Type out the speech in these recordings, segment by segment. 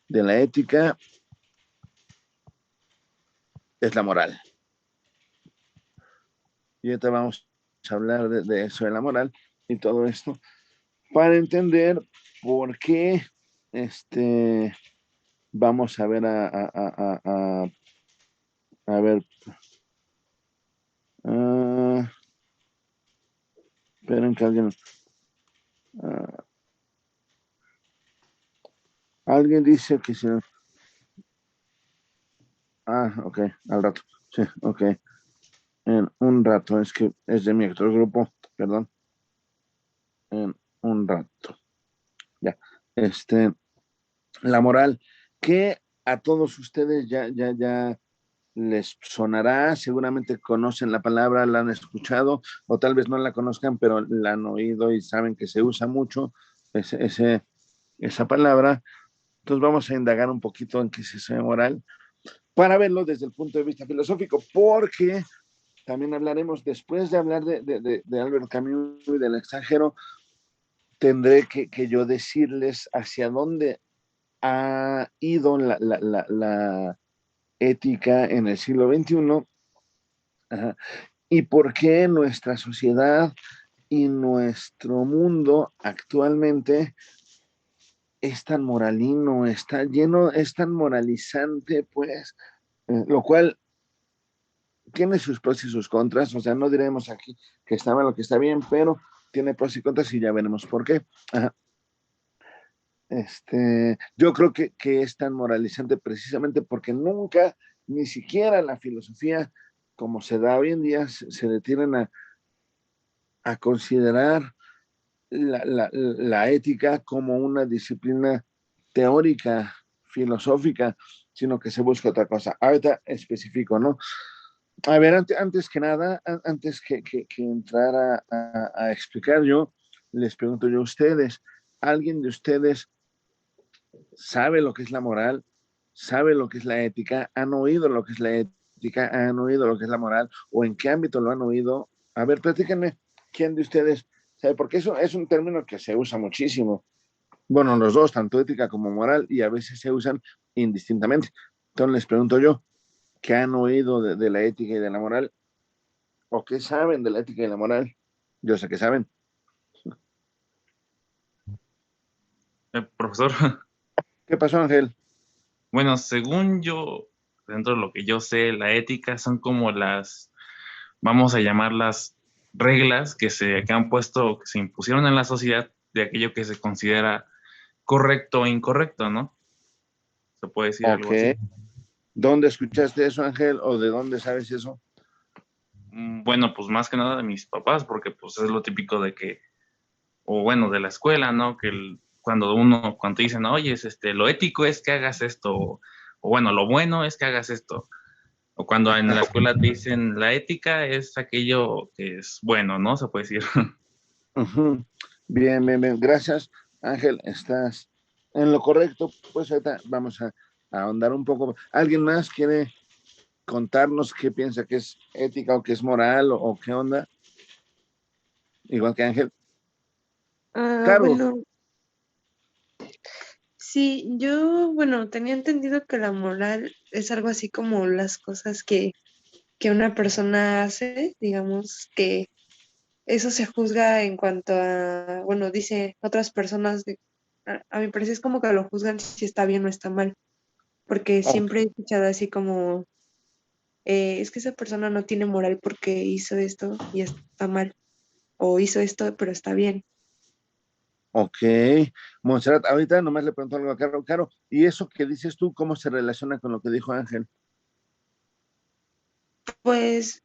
de la ética es la moral. Y ahorita vamos a hablar de eso, de la moral y todo esto, para entender por qué vamos a ver a ver. Esperen que uh, alguien dice que si. Ok, al rato. Sí, ok. En un rato, es que es de mi otro grupo, perdón. En un rato. Ya. La moral, que a todos ustedes ya les sonará, seguramente conocen la palabra, la han escuchado, o tal vez no la conozcan, pero la han oído y saben que se usa mucho esa palabra. Entonces vamos a indagar un poquito en qué es eso de moral, para verlo desde el punto de vista filosófico, porque también hablaremos, después de hablar de Albert Camus y del extranjero, tendré que yo decirles hacia dónde ha ido la ética en el siglo XXI. Ajá, y por qué nuestra sociedad y nuestro mundo actualmente es tan moralino, está lleno, es tan moralizante, pues, lo cual tiene sus pros y sus contras, o sea, no diremos aquí que está mal o que está bien, pero tiene pros y contras y ya veremos por qué. Ajá. Yo creo que es tan moralizante precisamente porque nunca, ni siquiera la filosofía, como se da hoy en día, se detienen a considerar la ética como una disciplina teórica, filosófica, sino que se busca otra cosa. Ahorita específico, ¿no? A ver, antes que nada, antes que entrar a explicar yo, les pregunto yo a ustedes, ¿alguien de ustedes sabe lo que es la moral? ¿Sabe lo que es la ética? ¿Han oído lo que es la ética? ¿Han oído lo que es la moral? ¿O en qué ámbito lo han oído? A ver, platíquenme, ¿quién de ustedes sabe? Porque eso es un término que se usa muchísimo. Bueno, los dos, tanto ética como moral, y a veces se usan indistintamente. Entonces les pregunto yo, ¿qué han oído de la ética y de la moral? ¿O qué saben de la ética y la moral? Yo sé que saben. Profesor, ¿Qué pasó, Ángel? bueno, según yo, dentro de lo que yo sé, la ética son como vamos a llamarlas reglas que han puesto, que se impusieron en la sociedad de aquello que se considera correcto o incorrecto, ¿no? Se puede decir Ok. algo así. ¿Dónde escuchaste eso, Ángel? ¿O de dónde sabes eso? Bueno, pues más que nada de mis papás, porque pues es lo típico de que, o bueno, de la escuela, ¿no? Cuando te dicen, oye, lo ético es que hagas esto, o bueno, lo bueno es que hagas esto. O cuando en la escuela te dicen la ética es aquello que es bueno, ¿no? Se puede decir. Ujú. Bien, bien, bien. Gracias, Ángel. Estás en lo correcto. Pues ahorita vamos a ahondar un poco. ¿Alguien más quiere contarnos qué piensa que es ética o que es moral o qué onda? Igual que Ángel. Caro. Bueno, sí, yo, bueno, tenía entendido que la moral es algo así como las cosas que una persona hace, digamos que eso se juzga en cuanto a, bueno, dice otras personas, a mi parecer es como que lo juzgan si está bien o está mal, porque Ok, siempre he escuchado así como, es que esa persona no tiene moral porque hizo esto y está mal, o hizo esto pero está bien. ok. Montserrat, ahorita nomás le pregunto algo a Caro. Caro, ¿y eso que dices tú, cómo se relaciona con lo que dijo Ángel? Pues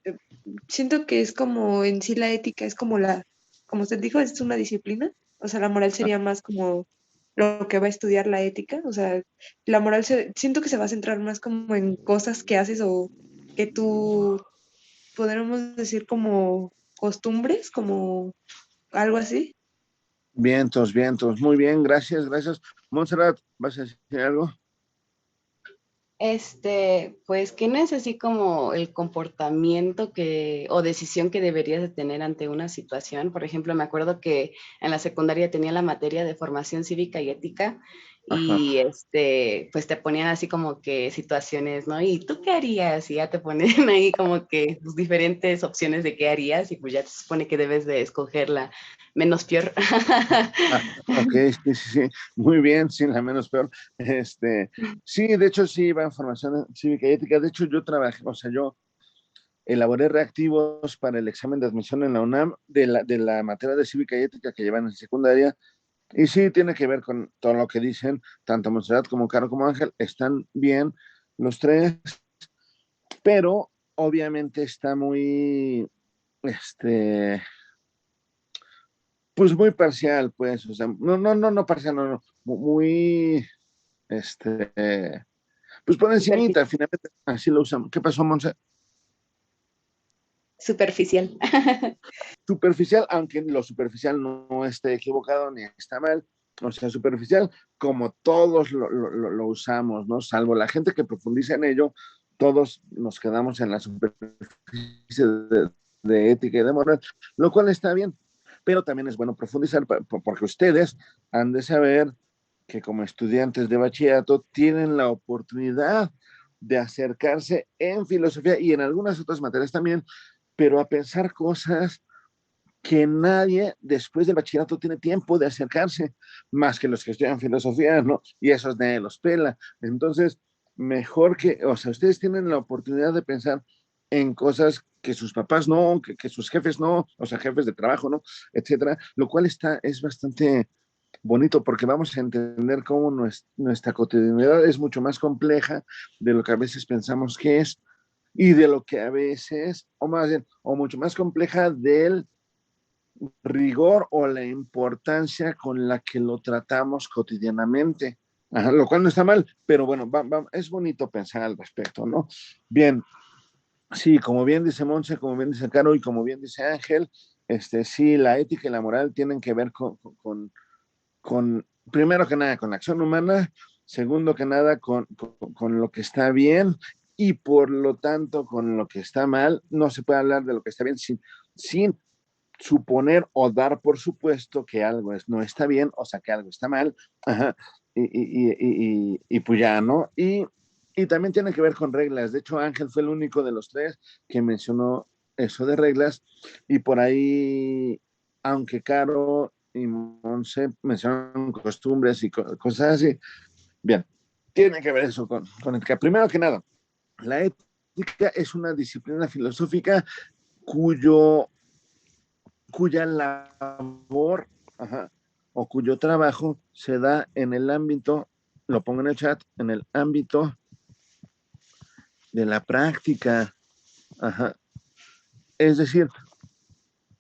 siento que es como en sí la ética, es como como usted dijo, es una disciplina, o sea, la moral sería más como lo que va a estudiar la ética, o sea, la moral siento que se va a centrar más como en cosas que haces o que tú, podríamos decir como costumbres, como algo así. Vientos, vientos. Muy bien, gracias, gracias. Montserrat, ¿vas a decir algo? Pues, ¿quién es así como el comportamiento o decisión que deberías de tener ante una situación? Por ejemplo, me acuerdo que en la secundaria tenía la materia de formación cívica y ética Ajá. y pues te ponían así como que situaciones, ¿no? ¿Y tú qué harías? Y ya te ponen ahí como que pues, diferentes opciones de qué harías y pues ya te supone que debes de escoger la menos peor. Ah, ok, sí, sí, sí, muy bien, sí, la menos peor. Sí, de hecho, sí, va en formación cívica y ética. De hecho, yo trabajé, o sea, yo elaboré reactivos para el examen de admisión en la UNAM de la materia de cívica y ética que llevan en secundaria. Y sí, tiene que ver con todo lo que dicen, tanto Montserrat como Caro como Ángel, están bien los tres, pero obviamente está muy, este, pues muy parcial, pues, o sea, no parcial, no, muy, este, pues por encimita, finalmente así lo usamos. ¿Qué pasó, Monse? Superficial. Superficial, aunque lo superficial no esté equivocado ni está mal, o sea, superficial, como todos lo usamos, ¿no? Salvo la gente que profundiza en ello, todos nos quedamos en la superficie de ética y de moral, lo cual está bien, pero también es bueno profundizar porque ustedes han de saber que como estudiantes de bachillerato tienen la oportunidad de acercarse en filosofía y en algunas otras materias también, pero a pensar cosas que nadie después del bachillerato tiene tiempo de acercarse, más que los que estudian filosofía, ¿no? Y esos nadie los pela. Entonces, mejor que, o sea, ustedes tienen la oportunidad de pensar en cosas que sus papás no, que sus jefes no, o sea, jefes de trabajo, ¿no? Etcétera, lo cual es bastante bonito porque vamos a entender cómo nuestra cotidianidad es mucho más compleja de lo que a veces pensamos que es y de lo que a veces, o más bien, o mucho más compleja del rigor o la importancia con la que lo tratamos cotidianamente. Ajá, lo cual no está mal, pero bueno, es bonito pensar al respecto, ¿no? Bien, sí, como bien dice Monse, como bien dice Caro y como bien dice Ángel, sí, la ética y la moral tienen que ver con primero que nada, con la acción humana, segundo que nada, con lo que está bien y por lo tanto con lo que está mal. No se puede hablar de lo que está bien sin suponer o dar por supuesto que algo no está bien, o sea, que algo está mal, ajá, y pues ya, ¿no? Y también tiene que ver con reglas. De hecho, Ángel fue el único de los tres que mencionó eso de reglas, y por ahí, aunque Caro y Monse mencionan costumbres y cosas así, bien, tiene que ver eso con ética. Primero que nada, la ética es una disciplina filosófica cuyo cuya labor, ajá, o cuyo trabajo se da en el ámbito, lo pongo en el chat, en el ámbito de la práctica. Ajá. Es decir,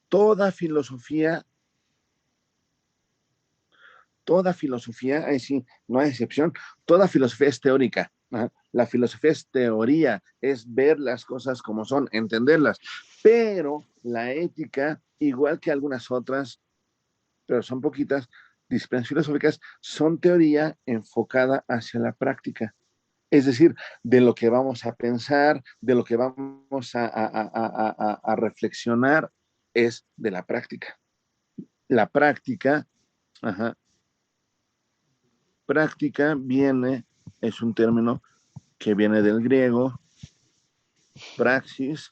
toda filosofía, ahí sí, no hay excepción, toda filosofía es teórica. Ajá. La filosofía es teoría, es ver las cosas como son, entenderlas. Pero la ética, igual que algunas otras, pero son poquitas, disciplinas filosóficas, son teoría enfocada hacia la práctica. Es decir, de lo que vamos a pensar, de lo que vamos a reflexionar, es de la práctica. La práctica, ajá, práctica es un término que viene del griego, praxis.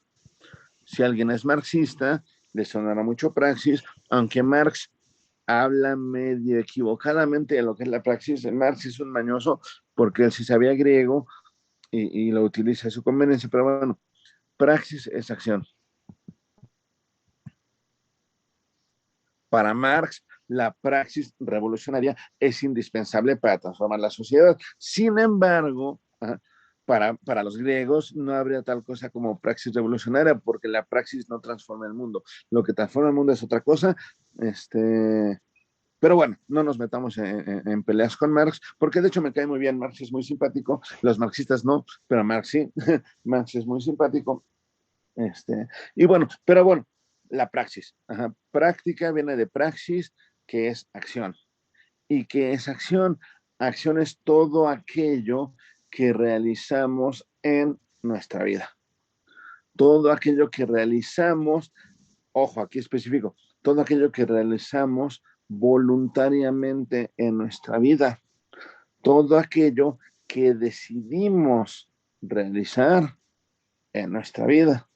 Si alguien es marxista, le sonará mucho praxis, aunque Marx habla medio equivocadamente de lo que es la praxis. Marx es un mañoso porque él sí sabía griego y lo utiliza a su conveniencia, pero bueno, praxis es acción. Para Marx, la praxis revolucionaria es indispensable para transformar la sociedad. Sin embargo, para los griegos no habría tal cosa como praxis revolucionaria porque la praxis no transforma el mundo. Lo que transforma el mundo es otra cosa. Pero bueno, no nos metamos en peleas con Marx, porque de hecho me cae muy bien, Marx es muy simpático, los marxistas no, pero Marx sí, Marx es muy simpático. Y bueno, pero bueno, la praxis. Ajá. Práctica viene de praxis, que es acción. ¿Y qué es acción? Acción es todo aquello que realizamos en nuestra vida. Todo aquello que realizamos, ojo, aquí específico, todo aquello que realizamos voluntariamente en nuestra vida. todo aquello que decidimos realizar en nuestra vida.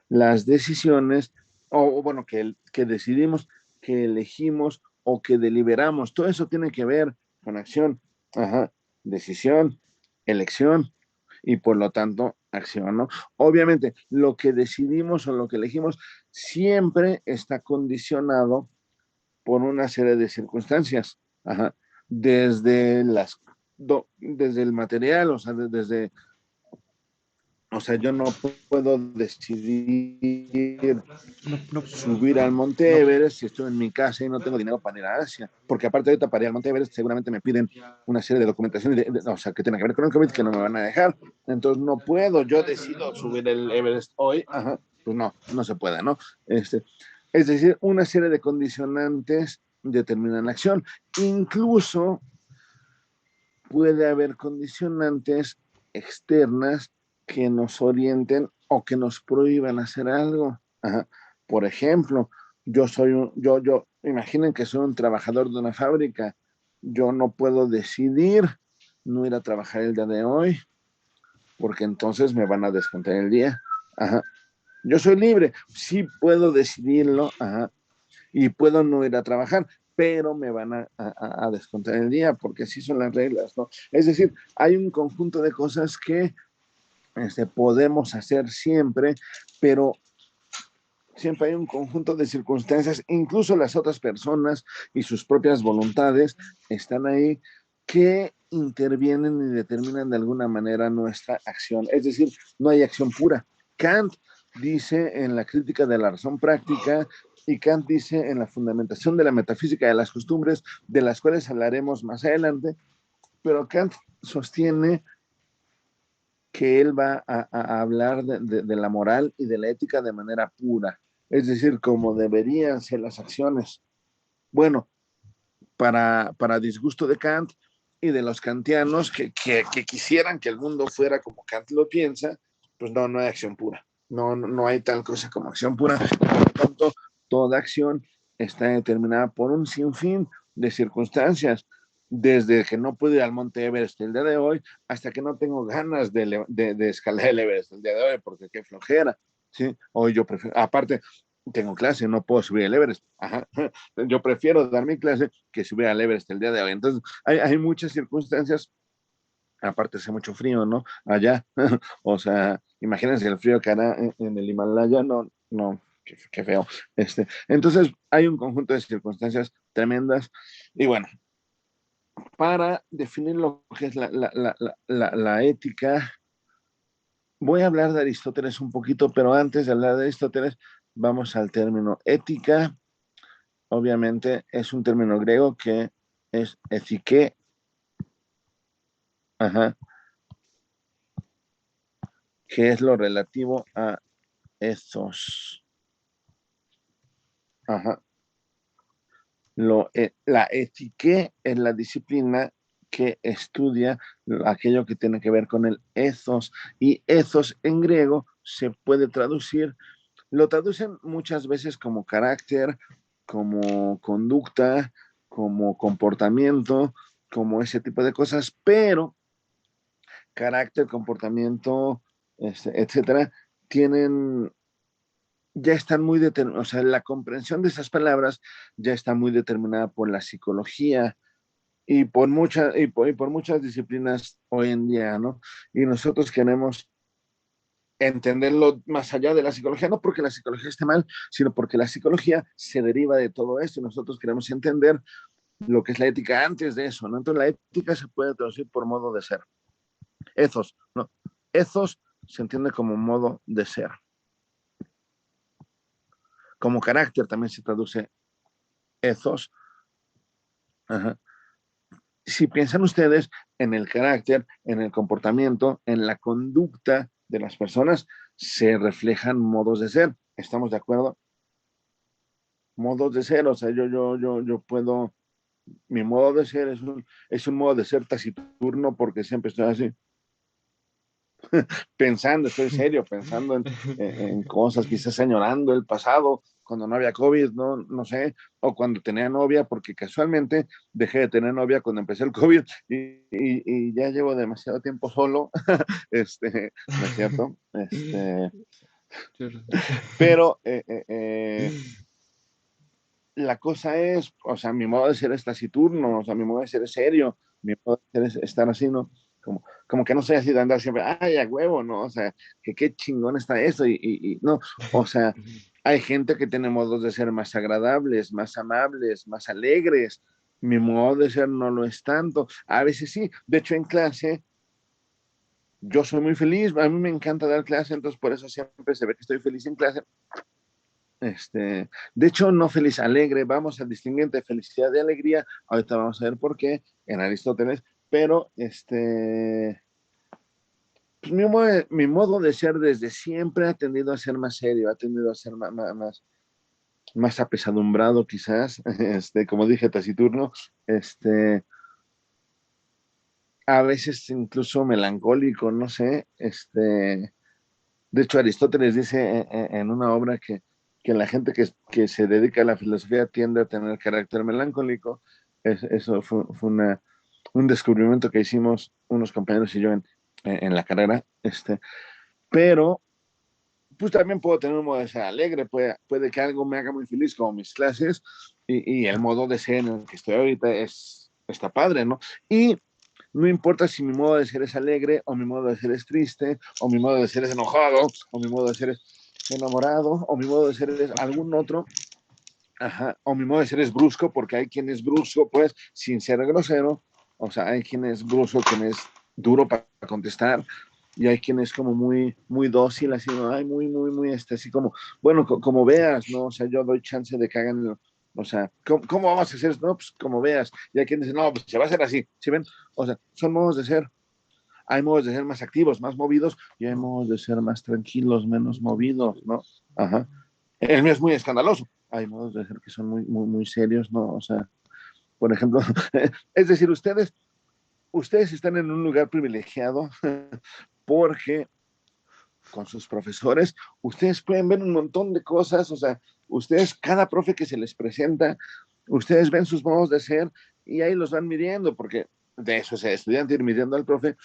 Las decisiones, o bueno, que decidimos, que elegimos o que deliberamos, todo eso tiene que ver con acción. Ajá. Decisión, elección y por lo tanto acción, ¿no? Obviamente, lo que decidimos o lo que elegimos siempre está condicionado por una serie de circunstancias. Ajá. Desde desde el material, o sea, yo no puedo decidir subir al Monte Everest si estoy en mi casa y no tengo dinero para ir a Asia, porque aparte ahorita para ir al Monte Everest seguramente me piden una serie de documentación, o sea, que tiene que ver con el COVID, que no me van a dejar, entonces no puedo, yo decido subir el Everest hoy, ajá, pues no se puede, ¿no? Es decir, una serie de condicionantes determinan la acción, incluso puede haber condicionantes externas que nos orienten o que nos prohíban hacer algo. Ajá. Por ejemplo, imaginen que soy un trabajador de una fábrica. Yo no puedo decidir no ir a trabajar el día de hoy, porque entonces me van a descontar el día. Ajá. Yo soy libre, sí puedo decidirlo, ajá, y puedo no ir a trabajar, pero me van a descontar el día, porque así son las reglas, ¿no? Es decir, hay un conjunto de cosas que podemos hacer siempre, pero siempre hay un conjunto de circunstancias, incluso las otras personas y sus propias voluntades están ahí que intervienen y determinan de alguna manera nuestra acción. Es decir, no hay acción pura. Kant dice en la crítica de la razón práctica y Kant dice en la fundamentación de la metafísica de las costumbres, de las cuales hablaremos más adelante, pero Kant sostiene que él va a hablar de la moral y de la ética de manera pura, es decir, como deberían ser las acciones. Bueno, para disgusto de Kant y de los kantianos que quisieran que el mundo fuera como Kant lo piensa, pues no hay acción pura. No hay tal cosa como acción pura. Por lo tanto, toda acción está determinada por un sinfín de circunstancias, desde que no pude ir al Monte Everest el día de hoy hasta que no tengo ganas de escalar el Everest el día de hoy porque qué flojera, ¿sí? Hoy yo prefiero, aparte, tengo clase, no puedo subir el Everest. Ajá. Yo prefiero dar mi clase que subir al Everest el día de hoy. Entonces, hay muchas circunstancias. Aparte, hace mucho frío, ¿no? Allá. O sea, imagínense el frío que hará en el Himalaya. No, qué feo. Entonces, hay un conjunto de circunstancias tremendas. Y bueno, para definir lo que es la ética, voy a hablar de Aristóteles un poquito, pero antes de hablar de Aristóteles, vamos al término ética. Obviamente es un término griego que es ethike, ajá, que es lo relativo a ethos. Ajá. La ética es la disciplina que estudia aquello que tiene que ver con el ethos. Y ethos en griego se puede traducir, lo traducen muchas veces como carácter, como conducta, como comportamiento, como ese tipo de cosas, pero carácter, comportamiento, etcétera, tienen, ya están muy determinados, o sea, la comprensión de esas palabras ya está muy determinada por la psicología y por muchas disciplinas hoy en día, ¿no? Y nosotros queremos entenderlo más allá de la psicología, no porque la psicología esté mal, sino porque la psicología se deriva de todo esto y nosotros queremos entender lo que es la ética antes de eso, ¿no? Entonces la ética se puede traducir por modo de ser. Ethos, ¿no? Ethos se entiende como modo de ser. Como carácter también se traduce ethos. Ajá. Si piensan ustedes en el carácter, en el comportamiento, en la conducta de las personas, se reflejan modos de ser. ¿Estamos de acuerdo? Modos de ser, o sea, yo puedo, mi modo de ser es un modo de ser taciturno porque siempre estoy así, pensando, estoy serio, pensando en cosas, quizás añorando el pasado, cuando no había COVID, no sé, o cuando tenía novia, porque casualmente dejé de tener novia cuando empecé el COVID y ya llevo demasiado tiempo solo, no es cierto, pero la cosa es, o sea, mi modo de ser es taciturno, o sea, mi modo de ser es serio, mi modo de ser es estar así, ¿no? Como que no soy así de andar siempre, ay, a huevo, ¿no? O sea, que qué chingón está eso, no, o sea, hay gente que tiene modos de ser más agradables, más amables, más alegres. Mi modo de ser no lo es tanto. A veces sí, de hecho en clase yo soy muy feliz, a mí me encanta dar clase, entonces por eso siempre se ve que estoy feliz en clase. De hecho, no feliz, alegre, vamos a distinguir entre felicidad y alegría, ahorita vamos a ver por qué en Aristóteles, pero pues mi modo de ser desde siempre ha tendido a ser más serio, ha tendido a ser más apesadumbrado quizás, como dije, taciturno, a veces incluso melancólico, no sé, de hecho Aristóteles dice en una obra que la gente que se dedica a la filosofía tiende a tener carácter melancólico. Eso fue un descubrimiento que hicimos unos compañeros y yo en la carrera, pero pues también puedo tener un modo de ser alegre, puede que algo me haga muy feliz como mis clases y el modo de ser en el que estoy ahorita está padre, ¿no? Y no importa si mi modo de ser es alegre o mi modo de ser es triste o mi modo de ser es enojado o mi modo de ser es enamorado o mi modo de ser es algún otro, ajá, o mi modo de ser es brusco, porque hay quien es brusco, pues, sin ser grosero, o sea, hay quien es brusco, quien es duro para contestar, y hay quien es como muy, muy dócil, así, ¿no? Ay, muy, muy, muy, así como, bueno, como veas, ¿no? O sea, yo doy chance de que hagan, o sea, ¿cómo vamos a hacer? No, pues como veas, y hay quien dice, no, pues se va a hacer así, ¿sí ven? O sea, son modos de ser. Hay modos de ser más activos, más movidos, y hay modos de ser más tranquilos, menos movidos, ¿no? Ajá. El mío es muy escandaloso. Hay modos de ser que son muy, muy, muy serios, ¿no? O sea, por ejemplo, es decir, ustedes están en un lugar privilegiado porque con sus profesores, ustedes pueden ver un montón de cosas, o sea, ustedes, cada profe que se les presenta, ustedes ven sus modos de ser y ahí los van midiendo, porque de eso es el estudiante ir midiendo al profe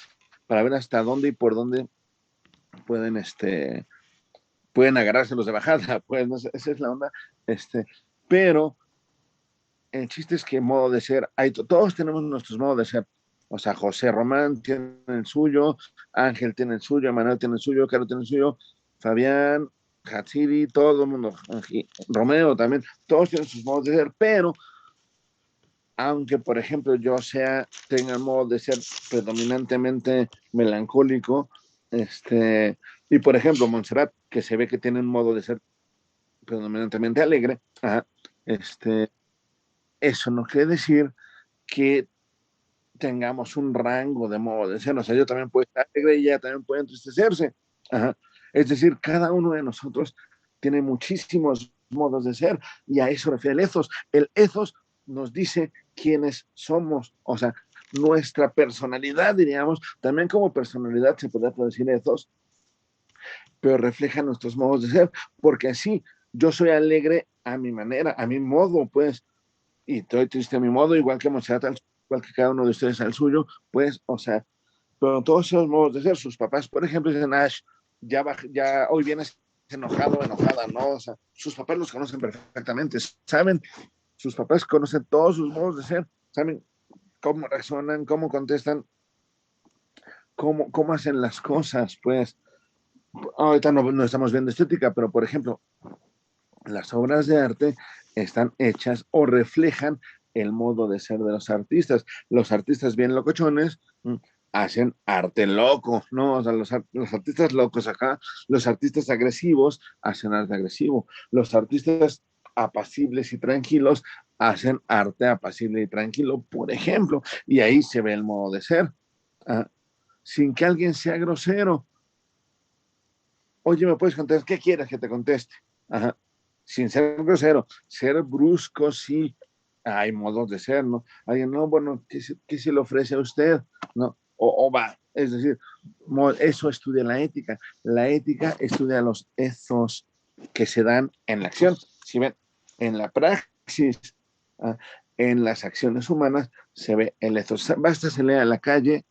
para ver hasta dónde y por dónde pueden, pueden agarrárselos de bajada, pues, no sé, esa es la onda, pero el chiste es que modo de ser, todos tenemos nuestros modos de ser. O sea, José Román tiene el suyo, Ángel tiene el suyo, Manuel tiene el suyo, Caro tiene el suyo, Fabián, Hatsiri, todo el mundo, Romeo también, todos tienen sus modos de ser, pero aunque, por ejemplo, tenga el modo de ser predominantemente melancólico, y por ejemplo, Montserrat, que se ve que tiene un modo de ser predominantemente alegre, ajá, eso no quiere decir que tengamos un rango de modo de ser. O sea, yo también puedo estar alegre y ella también puede entristecerse. Ajá. Es decir, cada uno de nosotros tiene muchísimos modos de ser y a eso refiere el ethos. El ethos nos dice quiénes somos, o sea, nuestra personalidad, diríamos, también como personalidad se puede decir ethos, pero refleja nuestros modos de ser, porque así yo soy alegre a mi manera, a mi modo, pues, y estoy triste a mi modo, igual que Montserrat, igual que cada uno de ustedes al suyo, pues, o sea, pero todos esos modos de ser, sus papás, por ejemplo, dicen, Ash, ya hoy vienes enojado o enojada, ¿no? O sea, sus papás los conocen perfectamente, saben, sus papás conocen todos sus modos de ser, saben cómo reaccionan, cómo contestan, cómo hacen las cosas, pues, ahorita no estamos viendo estética, pero por ejemplo, las obras de arte están hechas o reflejan el modo de ser de los artistas. Los artistas bien locochones hacen arte loco, ¿no? O sea, los artistas locos acá, los artistas agresivos hacen arte agresivo, los artistas apacibles y tranquilos hacen arte apacible y tranquilo, por ejemplo, y ahí se ve el modo de ser, sin que alguien sea grosero. Oye, ¿me puedes contestar? ¿Qué quieres que te conteste? Ajá. Sin ser grosero, ser brusco, sí. Hay modos de ser, ¿no? Alguien, no, bueno, ¿qué se le ofrece a usted? ¿No? O va. Es decir, eso estudia la ética. La ética estudia los ethos que se dan en la acción. Si ven, en la praxis, en las acciones humanas, se ve el ethos. Basta salir a la calle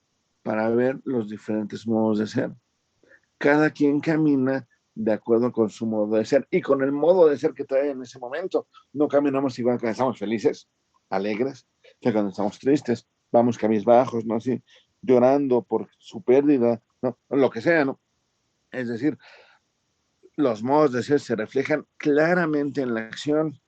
para ver los diferentes modos de ser. Cada quien camina de acuerdo con su modo de ser y con el modo de ser que trae en ese momento. No caminamos igual cuando estamos felices, alegres, que cuando estamos tristes. Vamos cabizbajos, ¿no? Así, llorando por su pérdida, ¿no? Lo que sea, ¿no? Es decir, los modos de ser se reflejan claramente en la acción,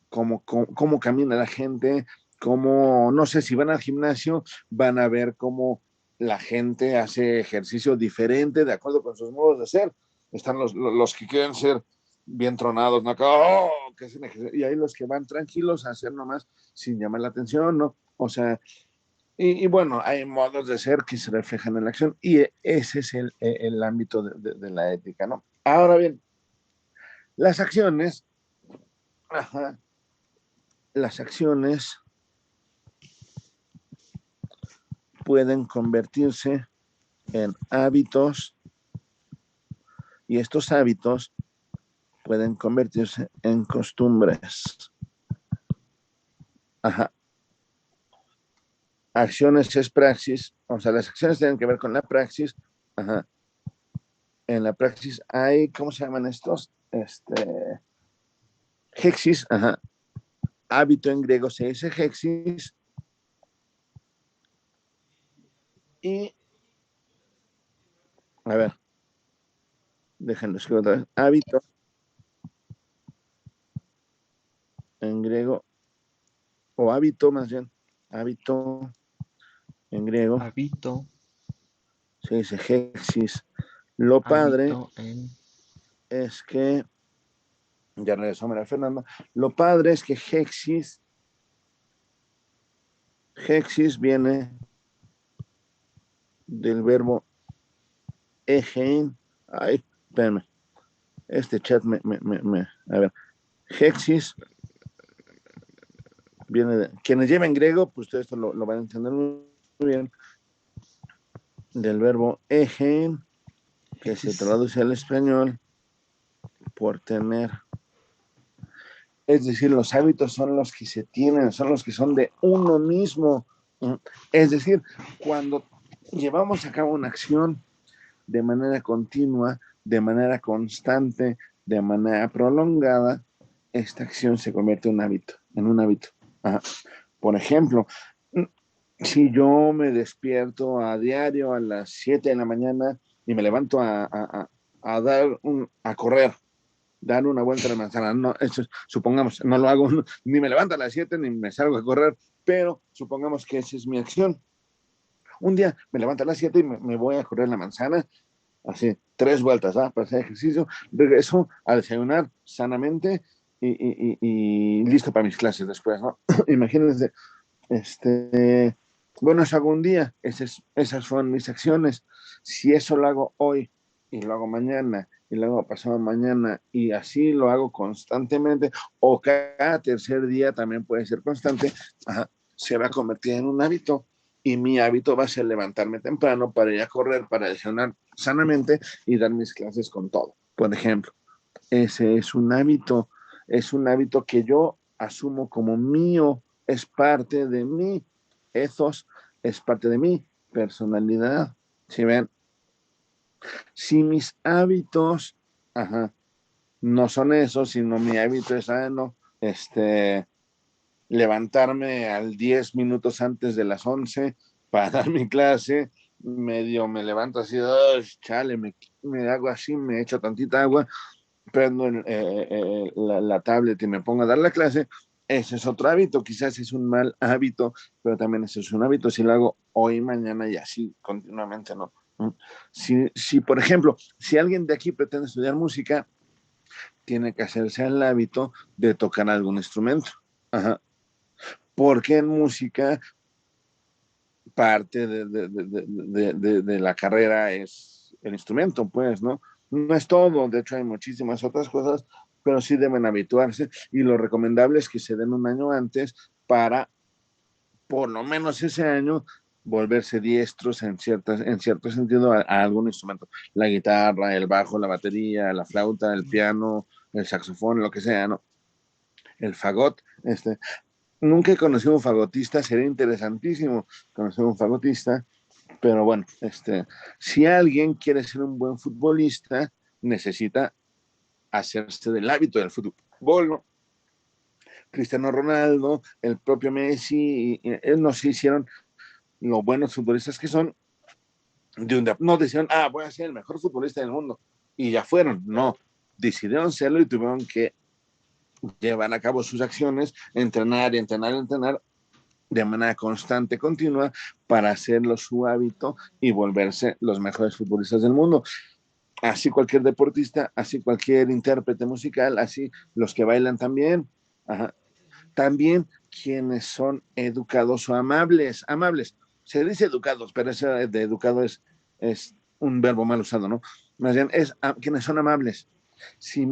cómo camina la gente, cómo, no sé, si van al gimnasio, van a ver cómo la gente hace ejercicio diferente de acuerdo con sus modos de ser. Están los que quieren ser bien tronados, ¿no? Oh, que hacen ejercicio. Y hay los que van tranquilos a hacer nomás sin llamar la atención, ¿no? O sea, y bueno, hay modos de ser que se reflejan en la acción y ese es el ámbito de la ética, ¿no? Ahora bien, las acciones, ajá, las acciones pueden convertirse en hábitos y estos hábitos pueden convertirse en costumbres. Ajá. Acciones es praxis, o sea, las acciones tienen que ver con la praxis. Ajá. En la praxis hay, ¿cómo se llaman estos? Hexis, ajá. Hábito en griego se dice hexis. Y, a ver, déjenlo escribir otra vez. Hábito en griego, o hábito más bien, hábito en griego. Habito, Se dice hexis. Lo padre habito en... es que, ya regresó María Fernanda, lo padre es que hexis viene del verbo egein. Ay, espérame. Este chat a ver. Hexis viene de, quienes lleven griego, pues ustedes esto lo van a entender muy bien. Del verbo egein, que se traduce al español por tener. Es decir, los hábitos son los que se tienen, son los que son de uno mismo. Es decir, cuando llevamos a cabo una acción de manera continua, de manera constante, de manera prolongada, esta acción se convierte en un hábito. Ajá. Por ejemplo, si yo me despierto a diario a las 7 de la mañana y me levanto a correr, dar una vuelta a la manzana, no, eso, supongamos, no lo hago, ni me levanto a las 7 ni me salgo a correr, pero supongamos que esa es mi acción. Un día me levanto a las 7 y me voy a correr la manzana, así, 3 vueltas, para hacer ejercicio, regreso a desayunar sanamente y listo para mis clases después, ¿no? Imagínense, bueno, eso hago un día, esas son mis acciones. Si eso lo hago hoy y lo hago mañana y lo hago pasado mañana y así lo hago constantemente o cada tercer día también puede ser constante, se va a convertir en un hábito y mi hábito va a ser levantarme temprano para ir a correr, para desayunar sanamente y dar mis clases con todo. Por ejemplo, ese es un hábito que yo asumo como mío, es parte de mí. Ethos es parte de mi personalidad. ¿Sí ven? Si mis hábitos, no son esos, sino mi hábito es, levantarme al 10 minutos antes de las 11 para dar mi clase, medio me levanto así, chale, me hago así, me echo tantita agua, prendo la tablet y me pongo a dar la clase. Ese es otro hábito, quizás es un mal hábito, pero también ese es un hábito si lo hago hoy, mañana y así continuamente, ¿no? Si, por ejemplo, si alguien de aquí pretende estudiar música, tiene que hacerse el hábito de tocar algún instrumento. Porque en música parte de la carrera es el instrumento, pues, ¿no? No es todo, de hecho hay muchísimas otras cosas, pero sí deben habituarse y lo recomendable es que se den un año antes para, por lo menos ese año, volverse diestros en cierto sentido a algún instrumento. La guitarra, el bajo, la batería, la flauta, el piano, el saxofón, lo que sea, ¿no? El fagot, nunca he conocido un fagotista, sería interesantísimo conocer un fagotista, pero bueno, si alguien quiere ser un buen futbolista, necesita hacerse del hábito del fútbol, ¿no? Cristiano Ronaldo, el propio Messi, no se hicieron los buenos futbolistas que son, no decían, voy a ser el mejor futbolista del mundo, y ya fueron, no, decidieron serlo y tuvieron que llevar a cabo sus acciones, entrenar y entrenar y entrenar de manera constante, continua, para hacerlo su hábito y volverse los mejores futbolistas del mundo. Así cualquier deportista, así cualquier intérprete musical, así los que bailan también. Ajá. También quienes son educados o amables. Se dice educados, pero eso de educado es un verbo mal usado, ¿no? Más bien es quienes son amables. Si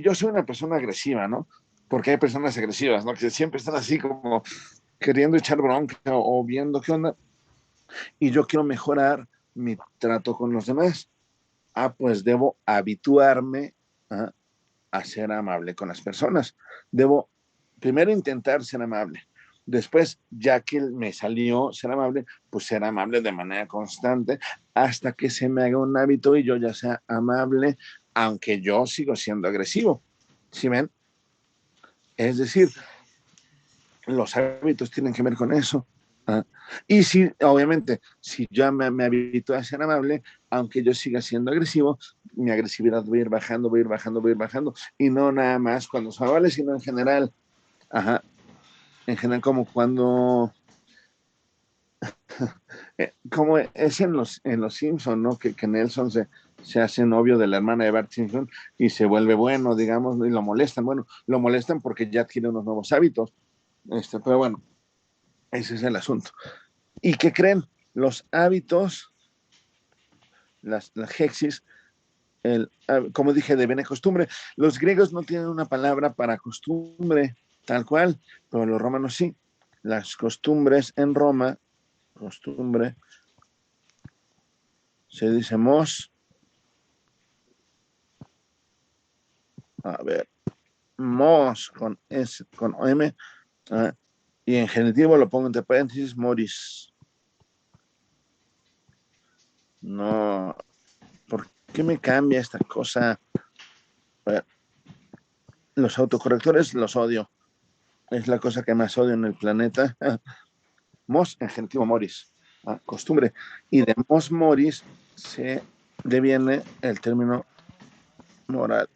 yo soy una persona agresiva, ¿no? Porque hay personas agresivas, ¿no? Que siempre están así como queriendo echar bronca o viendo qué onda, y yo quiero mejorar mi trato con los demás. Pues debo habituarme a ser amable con las personas. Debo primero intentar ser amable. Después, ya que me salió ser amable, pues ser amable de manera constante hasta que se me haga un hábito y yo ya sea amable, aunque yo sigo siendo agresivo. ¿Sí ven? Es decir, los hábitos tienen que ver con eso. Y si, obviamente, si yo me habitúo a ser amable, aunque yo siga siendo agresivo, mi agresividad va a ir bajando, va a ir bajando, va a ir bajando. Y no nada más cuando soy amable, sino en general. En general, como cuando... como es en los Simpson, ¿no? Que Nelson se hace novio de la hermana de Bart Simpson y se vuelve bueno, digamos, y lo molestan. Bueno, lo molestan porque ya tiene unos nuevos hábitos. Pero bueno, ese es el asunto. ¿Y qué creen? Los hábitos, la hexis, como dije, de bene costumbre. Los griegos no tienen una palabra para costumbre, tal cual, pero los romanos sí. Las costumbres en Roma, costumbre, se dice mos. A ver, mos con S, con M, y en genitivo lo pongo entre paréntesis, moris. No, ¿por qué me cambia esta cosa? A ver, los autocorrectores los odio. Es la cosa que más odio en el planeta. Mos en genitivo moris, costumbre. Y de mos moris se deviene el término moral.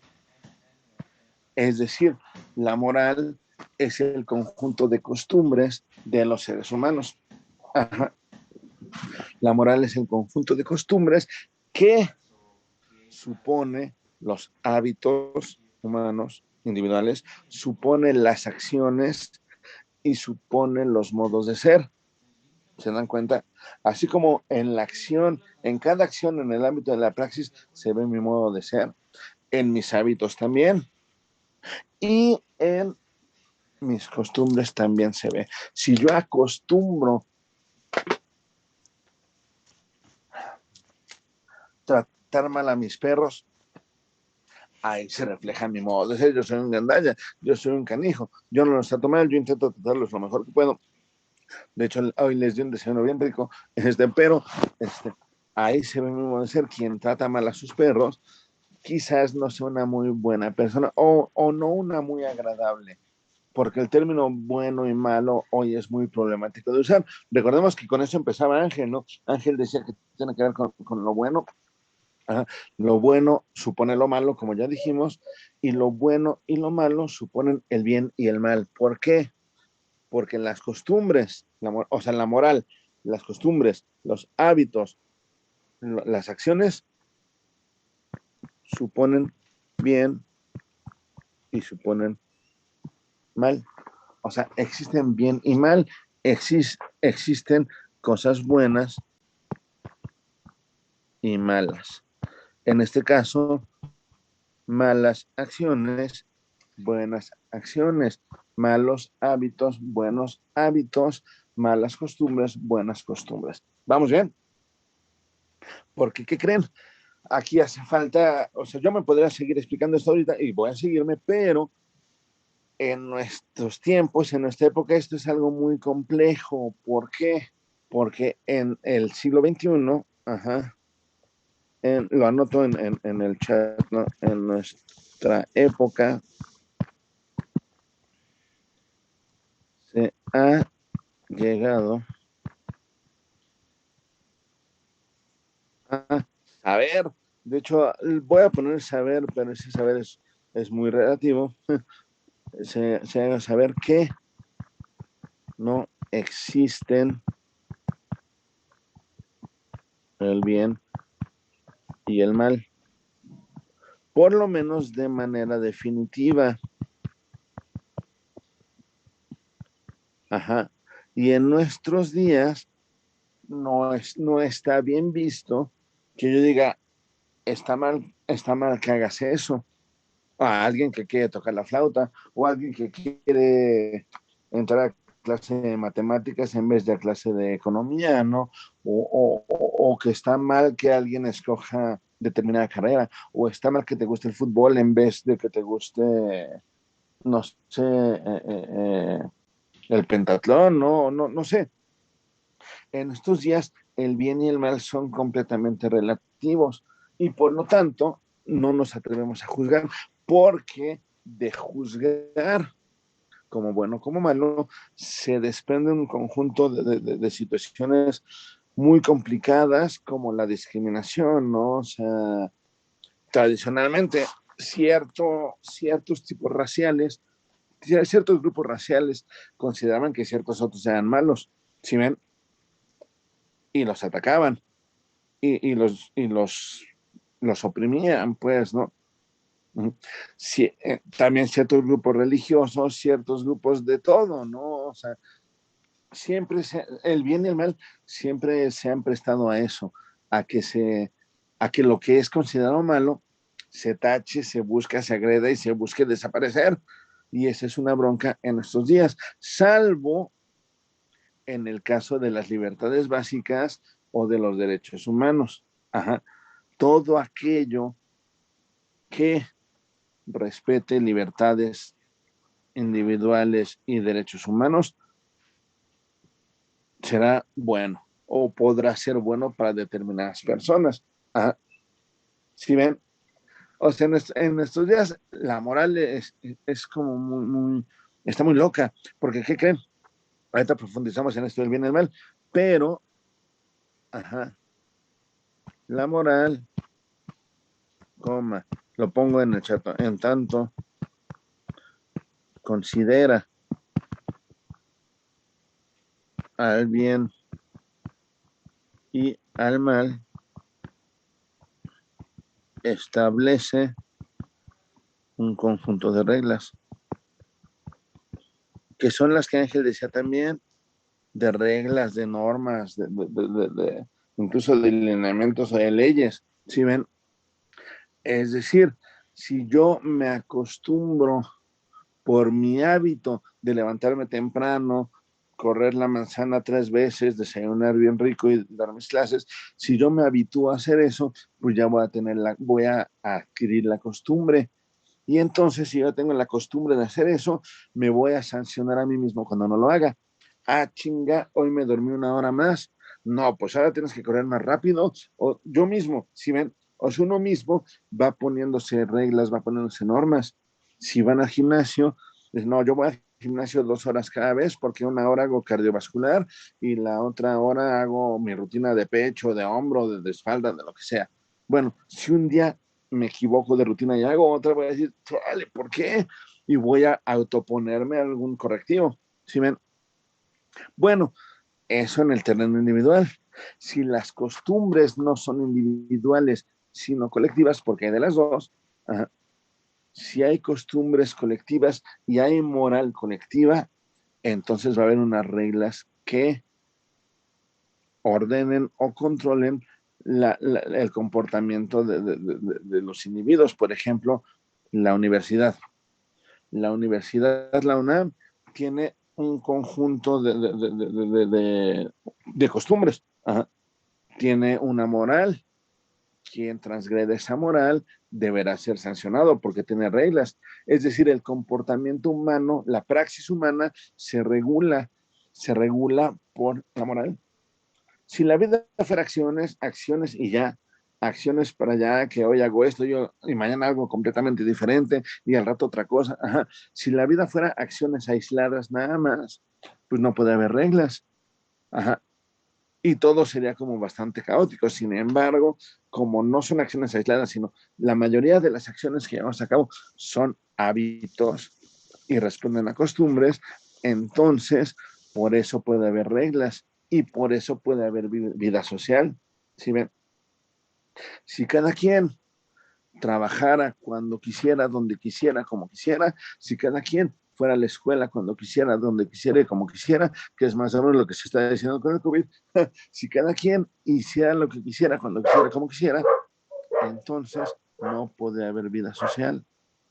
Es decir, la moral es el conjunto de costumbres de los seres humanos. La moral es el conjunto de costumbres que supone los hábitos humanos individuales, supone las acciones y supone los modos de ser. ¿Se dan cuenta? Así como en la acción, en cada acción en el ámbito de la praxis se ve mi modo de ser, en mis hábitos también y en mis costumbres también se ve. Si yo acostumbro tratar mal a mis perros, ahí se refleja mi modo de ser. Yo soy un gandalla, yo soy un canijo, yo no los trato mal, yo intento tratarlos lo mejor que puedo. De hecho, hoy les di un desayuno bien rico, pero ahí se ve mi modo de ser. Quien trata mal a sus perros, quizás no sea una muy buena persona o no una muy agradable, porque el término bueno y malo hoy es muy problemático de usar. Recordemos que con eso empezaba Ángel, ¿no? Ángel decía que tiene que ver con lo bueno. Lo bueno supone lo malo, como ya dijimos, y lo bueno y lo malo suponen el bien y el mal. ¿Por qué? Porque las costumbres, la moral, las costumbres, los hábitos, las acciones suponen bien y suponen mal. O sea, existen bien y mal, existen cosas buenas y malas. En este caso, malas acciones, buenas acciones, malos hábitos, buenos hábitos, malas costumbres, buenas costumbres. ¿Vamos bien? Porque, ¿qué creen? aquí hace falta, o sea, yo me podría seguir explicando esto ahorita y voy a seguirme, pero en nuestros tiempos, en nuestra época, esto es algo muy complejo. ¿Por qué? Porque en el siglo XXI, lo anoto en el chat, ¿no? En nuestra época se ha llegado a saber, de hecho, voy a poner saber, pero ese saber es muy relativo, se haga saber que no existen el bien y el mal, por lo menos de manera definitiva. Ajá. Y en nuestros días no está bien visto que yo diga, está mal que hagas eso. A alguien que quiere tocar la flauta o alguien que quiere entrar a clase de matemáticas en vez de a clase de economía, ¿no? O que está mal que alguien escoja determinada carrera, o está mal que te guste el fútbol en vez de que te guste, no sé, el pentatlón, no sé. En estos días el bien y el mal son completamente relativos y por lo tanto no nos atrevemos a juzgar, porque de juzgar como bueno como malo se desprende un conjunto de situaciones muy complicadas como la discriminación, ¿no? O sea, tradicionalmente ciertos tipos raciales, ciertos grupos raciales consideraban que ciertos otros eran malos, ¿sí ven? Y los atacaban y los oprimían, pues, ¿no? Sí, también ciertos grupos religiosos, ciertos grupos de todo, ¿no? O sea, el bien y el mal siempre se han prestado a eso, a que a que lo que es considerado malo se tache, se busca, se agreda y se busque desaparecer. Y esa es una bronca en estos días, salvo en el caso de las libertades básicas o de los derechos humanos. Ajá. Todo aquello que respete libertades individuales y derechos humanos será bueno o podrá ser bueno para determinadas personas. Ajá. Si ven, o sea, en estos días la moral es como está muy loca, porque ¿qué creen? Ahorita profundizamos en esto del bien y el mal, pero, ajá, la moral, coma, lo pongo en el chat, en tanto considera al bien y al mal, establece un conjunto de reglas, que son las que Ángel decía también, de reglas, de normas, incluso de lineamientos o de leyes, ¿sí ven? Es decir, si yo me acostumbro por mi hábito de levantarme temprano, correr la manzana 3 veces, desayunar bien rico y dar mis clases, si yo me habitúo a hacer eso, pues ya voy a adquirir la costumbre. Y entonces, si yo tengo la costumbre de hacer eso, me voy a sancionar a mí mismo cuando no lo haga. Ah, chinga, hoy me dormí 1 hora más. No, pues ahora tienes que correr más rápido. O yo mismo, si ven, o sea, uno mismo va poniéndose reglas, va poniéndose normas. Si van al gimnasio, pues no, yo voy al gimnasio 2 horas cada vez porque 1 hora hago cardiovascular y la otra hora hago mi rutina de pecho, de hombro, de espalda, de lo que sea. Bueno, si un día me equivoco de rutina y hago otra, voy a decir, chale, ¿por qué? Y voy a autoponerme algún correctivo. ¿Sí ven? Bueno, eso en el terreno individual. Si las costumbres no son individuales, sino colectivas, porque hay de las dos, si hay costumbres colectivas y hay moral colectiva, entonces va a haber unas reglas que ordenen o controlen el comportamiento de los individuos. Por ejemplo, la universidad. La universidad, la UNAM, tiene un conjunto de costumbres. Ajá. Tiene una moral, quien transgrede esa moral deberá ser sancionado porque tiene reglas. Es decir, el comportamiento humano, la praxis humana se regula por la moral. Si la vida fuera acciones, acciones y ya, acciones para allá, que hoy hago esto yo, y mañana algo completamente diferente y al rato otra cosa. Ajá. Si la vida fuera acciones aisladas nada más, pues no puede haber reglas. Ajá. Y todo sería como bastante caótico. Sin embargo, como no son acciones aisladas, sino la mayoría de las acciones que llevamos a cabo son hábitos y responden a costumbres, entonces por eso puede haber reglas y por eso puede haber vida social. ¿Sí ven? Si cada quien trabajara cuando quisiera, donde quisiera, como quisiera, si cada quien fuera a la escuela cuando quisiera, donde quisiera y como quisiera, que es más o menos lo que se está diciendo con el COVID, si cada quien hiciera lo que quisiera, cuando quisiera, como quisiera, entonces no puede haber vida social.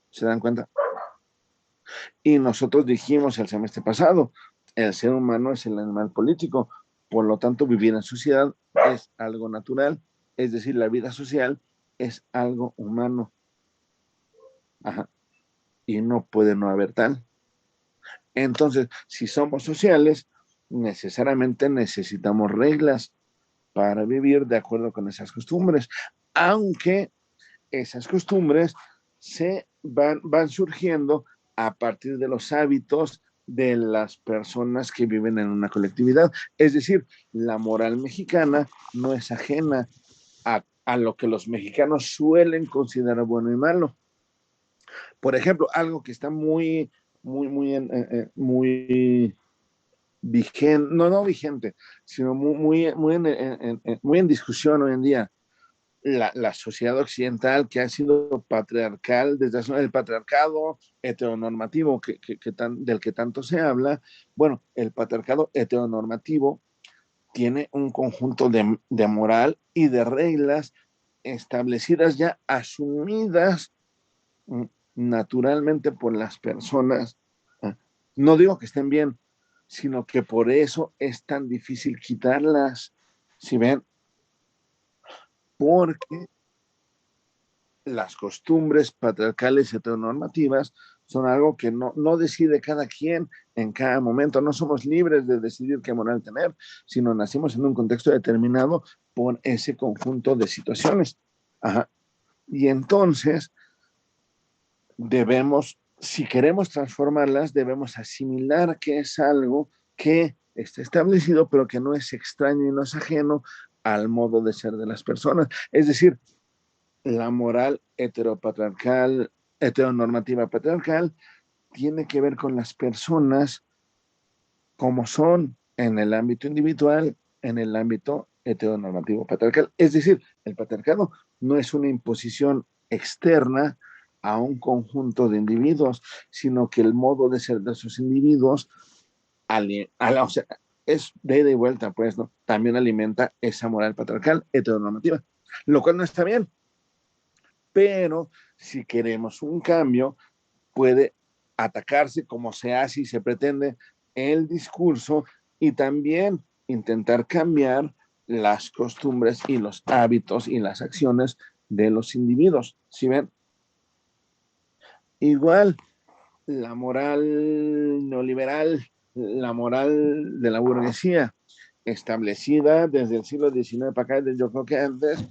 ¿Se dan cuenta? Y nosotros dijimos el semestre pasado, el ser humano es el animal político, por lo tanto vivir en sociedad es algo natural, es decir, la vida social es algo humano. Ajá. Y no puede no haber tal. Entonces, si somos sociales, necesariamente necesitamos reglas para vivir de acuerdo con esas costumbres, aunque esas costumbres van surgiendo a partir de los hábitos de las personas que viven en una colectividad. Es decir, la moral mexicana no es ajena a lo que los mexicanos suelen considerar bueno y malo. Por ejemplo, algo que está muy vigente, no vigente, sino muy en discusión hoy en día. La sociedad occidental que ha sido patriarcal desde el patriarcado heteronormativo del que tanto se habla. Bueno, el patriarcado heteronormativo tiene un conjunto de moral y de reglas establecidas ya, asumidas naturalmente por las personas. No digo que estén bien, sino que por eso es tan difícil quitarlas. ¿Sí ven? Porque las costumbres patriarcales heteronormativas son algo que no decide cada quien en cada momento. No somos libres de decidir qué moral tener, sino nacimos en un contexto determinado por ese conjunto de situaciones. Ajá. Y entonces debemos, si queremos transformarlas, debemos asimilar que es algo que está establecido, pero que no es extraño y no es ajeno al modo de ser de las personas. Es decir, la moral heteronormativa patriarcal, tiene que ver con las personas como son en el ámbito individual, en el ámbito heteronormativo patriarcal. Es decir, el patriarcado no es una imposición externa a un conjunto de individuos, sino que el modo de ser de esos individuos, o sea, es de ida y vuelta, pues, ¿no? También alimenta esa moral patriarcal heteronormativa, lo cual no está bien. Pero si queremos un cambio, puede atacarse como se hace y se pretende el discurso y también intentar cambiar las costumbres y los hábitos y las acciones de los individuos. ¿Sí ven? Igual, la moral neoliberal, la moral de la burguesía, establecida desde el siglo XIX para acá, yo creo que antes,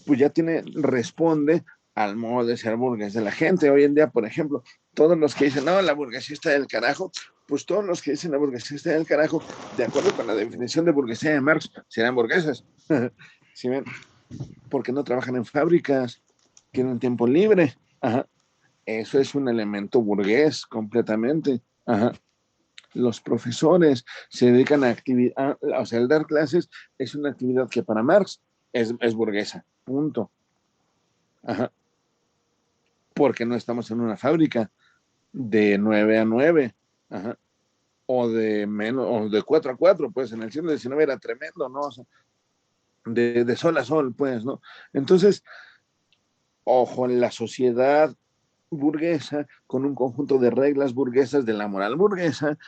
pues ya responde al modo de ser burgués de la gente. Hoy en día, por ejemplo, todos los que dicen, no, la burguesía está del carajo, pues todos los que dicen la burguesía está del carajo, de acuerdo con la definición de burguesía de Marx, serán burgueses. ¿Sí ven? Porque no trabajan en fábricas, tienen tiempo libre. Ajá. Eso es un elemento burgués completamente. Ajá. Los profesores se dedican a actividad, o sea, el dar clases es una actividad que para Marx es burguesa, punto. Ajá. Porque no estamos en una fábrica de 9 a 9, ajá, o de menos, o de 4 a 4, pues en el siglo XIX era tremendo, ¿no? O sea, de sol a sol, pues, ¿no? Entonces, ojo, en la sociedad burguesa, con un conjunto de reglas burguesas de la moral burguesa,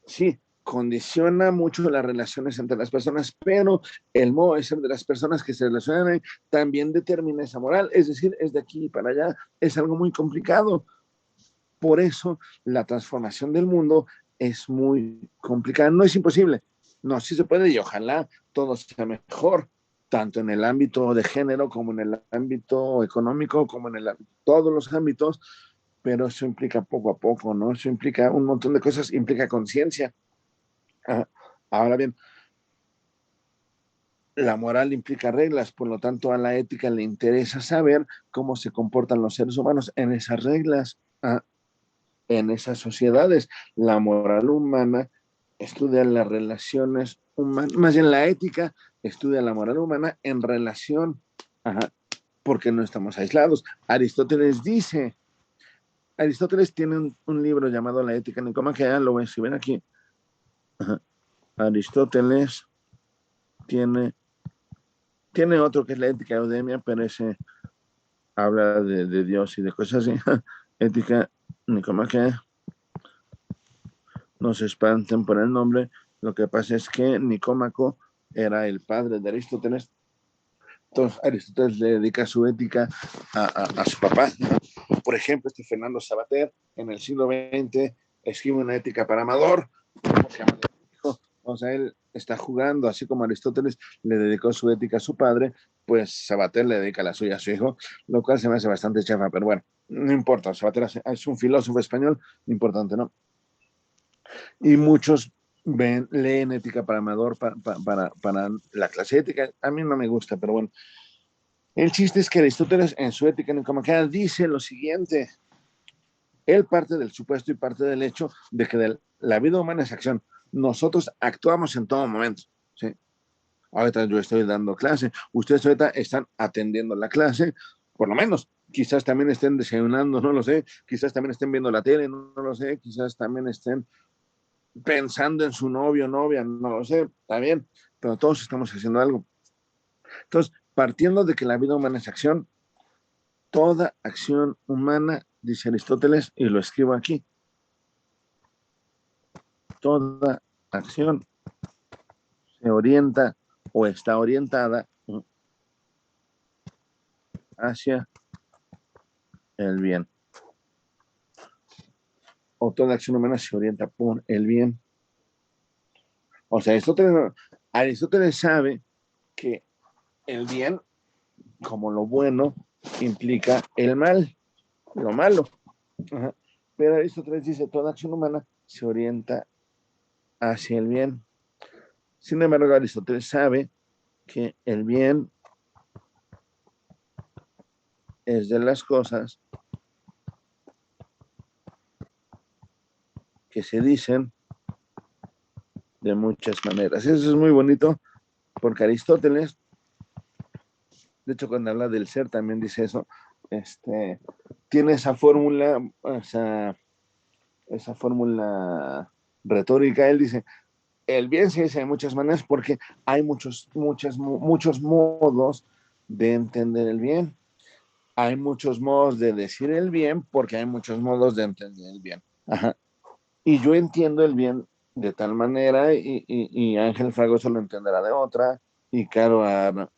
sí, condiciona mucho las relaciones entre las personas, pero el modo de ser de las personas que se relacionan también determina esa moral, es decir, es de aquí para allá, es algo muy complicado. Por eso la transformación del mundo es muy complicada, no es imposible, no, sí se puede y ojalá todo sea mejor, tanto en el ámbito de género como en el ámbito económico, como en todos los ámbitos, pero eso implica poco a poco, ¿no? Eso implica un montón de cosas, implica conciencia. Ahora bien, la moral implica reglas, por lo tanto a la ética le interesa saber cómo se comportan los seres humanos en esas reglas, en esas sociedades. La moral humana estudia las relaciones humanas, más bien la ética estudia la moral humana en relación, porque no estamos aislados. Aristóteles tiene un libro llamado La ética nicomaquea, lo voy a escribir aquí. Aristóteles tiene otro que es la ética eudemia, pero ese habla de Dios y de cosas así. Ética nicomaquea. No se espanten por el nombre. Lo que pasa es que Nicómaco era el padre de Aristóteles. Entonces Aristóteles le dedica su ética a su papá. Por ejemplo, Fernando Savater en el siglo XX escribe una ética para Amador. ¿Cómo se llama? O sea, él está jugando, así como Aristóteles le dedicó su ética a su padre, pues Savater le dedica la suya a su hijo, lo cual se me hace bastante chafa, pero bueno, no importa. Savater es un filósofo español importante, ¿no? Y muchos leen ética para Amador para la clase ética. A mí no me gusta, pero bueno. El chiste es que Aristóteles en su ética nicomaquea dice lo siguiente. Él parte del supuesto y parte del hecho de que la vida humana es acción. Nosotros actuamos en todo momento, ¿sí? Ahorita yo estoy dando clase, ustedes ahorita están atendiendo la clase, por lo menos. Quizás también estén desayunando, no lo sé. Quizás también estén viendo la tele, no lo sé. Quizás también estén pensando en su novio, novia, no lo sé, está bien, pero todos estamos haciendo algo. Entonces, partiendo de que la vida humana es acción, toda acción humana, dice Aristóteles, y lo escribo aquí, toda acción se orienta o está orientada hacia el bien. O toda acción humana se orienta por el bien. O sea, Aristóteles sabe que el bien, como lo bueno, implica el mal, lo malo. Pero Aristóteles dice, toda acción humana se orienta hacia el bien. Sin embargo, Aristóteles sabe que el bien es de las cosas que se dicen de muchas maneras. Eso es muy bonito, porque Aristóteles, de hecho, cuando habla del ser también dice eso, tiene esa fórmula, esa fórmula retórica. Él dice, el bien se dice de muchas maneras porque hay muchos modos de entender el bien. Hay muchos modos de decir el bien porque hay muchos modos de entender el bien. Y yo entiendo el bien de tal manera y Ángel Fragoso lo entenderá de otra, y Caro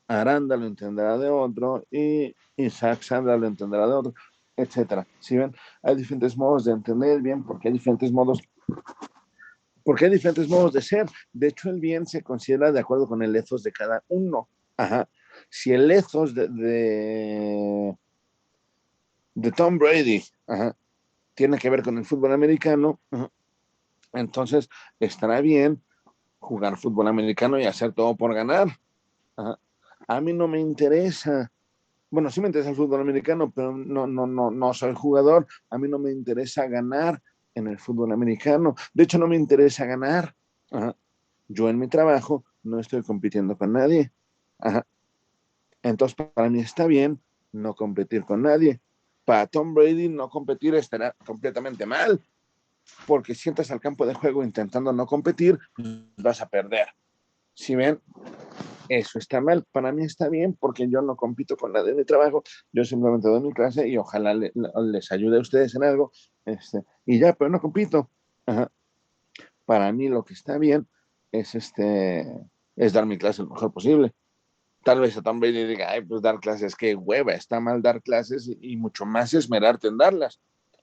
Aranda lo entenderá de otro, y Isaac Sandra lo entenderá de otro, etcétera. ¿Sí ven? Hay diferentes modos de entender el bien porque hay diferentes modos de ser. De hecho, el bien se considera de acuerdo con el ethos de cada uno. Si el ethos de Tom Brady tiene que ver con el fútbol americano, entonces estará bien jugar fútbol americano y hacer todo por ganar. A mí no me interesa. Bueno, sí me interesa el fútbol americano, pero no soy jugador. A mí no me interesa ganar en el fútbol americano. De hecho, no me interesa ganar. Yo en mi trabajo no estoy compitiendo con nadie. Entonces, para mí está bien no competir con nadie. Para Tom Brady, no competir estará completamente mal, porque si entras al campo de juego intentando no competir, pues vas a perder. Si ven, eso está mal. Para mí está bien porque yo no compito con nadie en mi trabajo, yo simplemente doy mi clase y ojalá les ayude a ustedes en algo, y ya, pero no compito. para mí lo que está bien es es dar mi clase lo mejor posible. Tal vez a Tom Brady diga, ay, pues dar clases, qué hueva, está mal dar clases y mucho más esmerarte en darlas,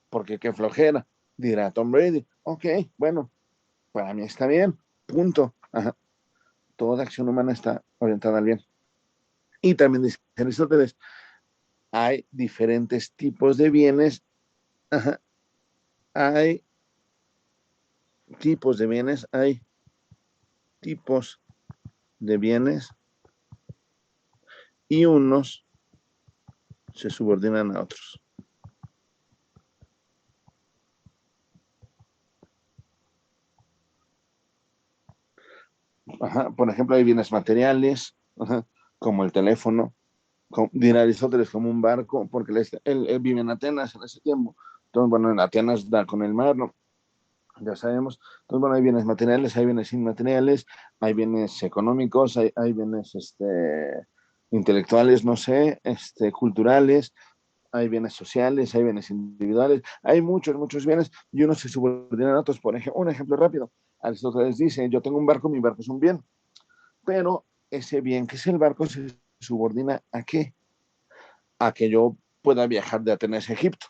porque qué flojera, dirá Tom Brady. Ok, bueno, para mí está bien, punto. Ajá. Toda acción humana está orientada al bien. Y también dice Aristóteles, hay diferentes tipos de bienes. Ajá. Hay tipos de bienes, hay tipos de bienes y unos se subordinan a otros. Ajá. Por ejemplo, hay bienes materiales, ajá, como el teléfono, dirá Aristóteles, como un barco, porque él vive en Atenas en ese tiempo. Entonces, bueno, en Atenas da con el mar, ¿no? Ya sabemos. Entonces, bueno, hay bienes materiales, hay bienes inmateriales, hay bienes económicos, hay bienes intelectuales, no sé, culturales, hay bienes sociales, hay bienes individuales, hay muchos bienes y unos se subordinan a otros. Por ejemplo, un ejemplo rápido, Aristóteles dice, yo tengo un barco, mi barco es un bien, pero ese bien que es el barco se subordina ¿a qué? A que yo pueda viajar de Atenas a Egipto,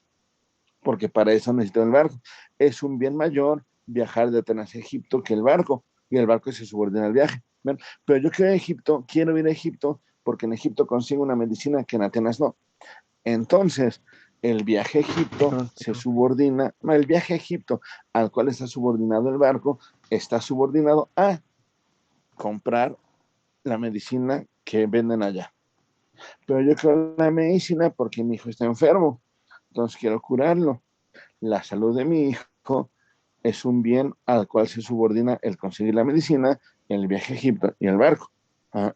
porque para eso necesito el barco. Es un bien mayor viajar de Atenas a Egipto que el barco, y el barco se subordina al viaje. ¿Ven? Pero yo quiero ir a Egipto, porque en Egipto consigo una medicina que en Atenas no. Entonces, el viaje a Egipto se subordina, no, el viaje a Egipto al cual está subordinado el barco, está subordinado a comprar la medicina que venden allá. Pero yo quiero la medicina porque mi hijo está enfermo, entonces quiero curarlo. La salud de mi hijo es un bien al cual se subordina el conseguir la medicina, el viaje a Egipto y el barco. ¿Ah?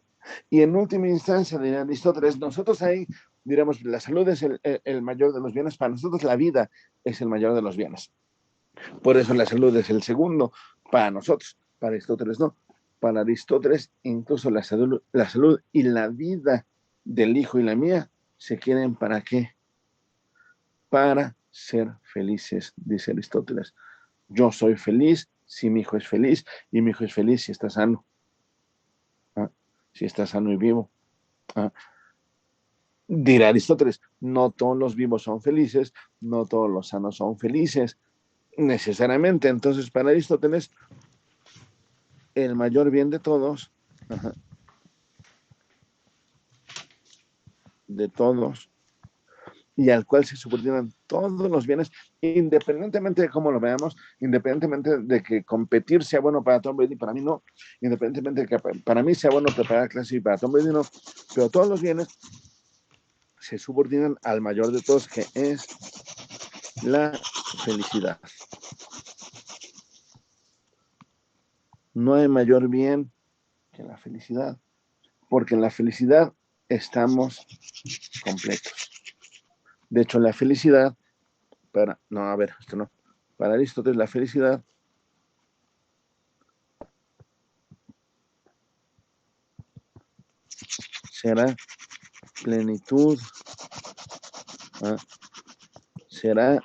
Y en última instancia, diría Aristóteles, nosotros ahí diremos, la salud es el mayor de los bienes, para nosotros la vida es el mayor de los bienes. Por eso la salud es el segundo para nosotros, para Aristóteles no. Para Aristóteles, incluso la salud y la vida del hijo y la mía se quieren ¿para qué? Para ser felices, dice Aristóteles. Yo soy feliz si mi hijo es feliz y mi hijo es feliz si está sano. ¿Ah? Si está sano y vivo. ¿Ah? Dirá Aristóteles, no todos los vivos son felices, no todos los sanos son felices, necesariamente. Entonces, para Aristóteles, el mayor bien de todos, ajá, de todos, y al cual se subordinan todos los bienes, independientemente de cómo lo veamos, independientemente de que competir sea bueno para Tom Brady, para mí no, independientemente de que para mí sea bueno preparar clase y para Tom Brady no, pero todos los bienes se subordinan al mayor de todos, que es la felicidad. No hay mayor bien que la felicidad, porque en la felicidad estamos completos. De hecho, la felicidad, para Aristóteles, la felicidad será plenitud, ¿ah? Será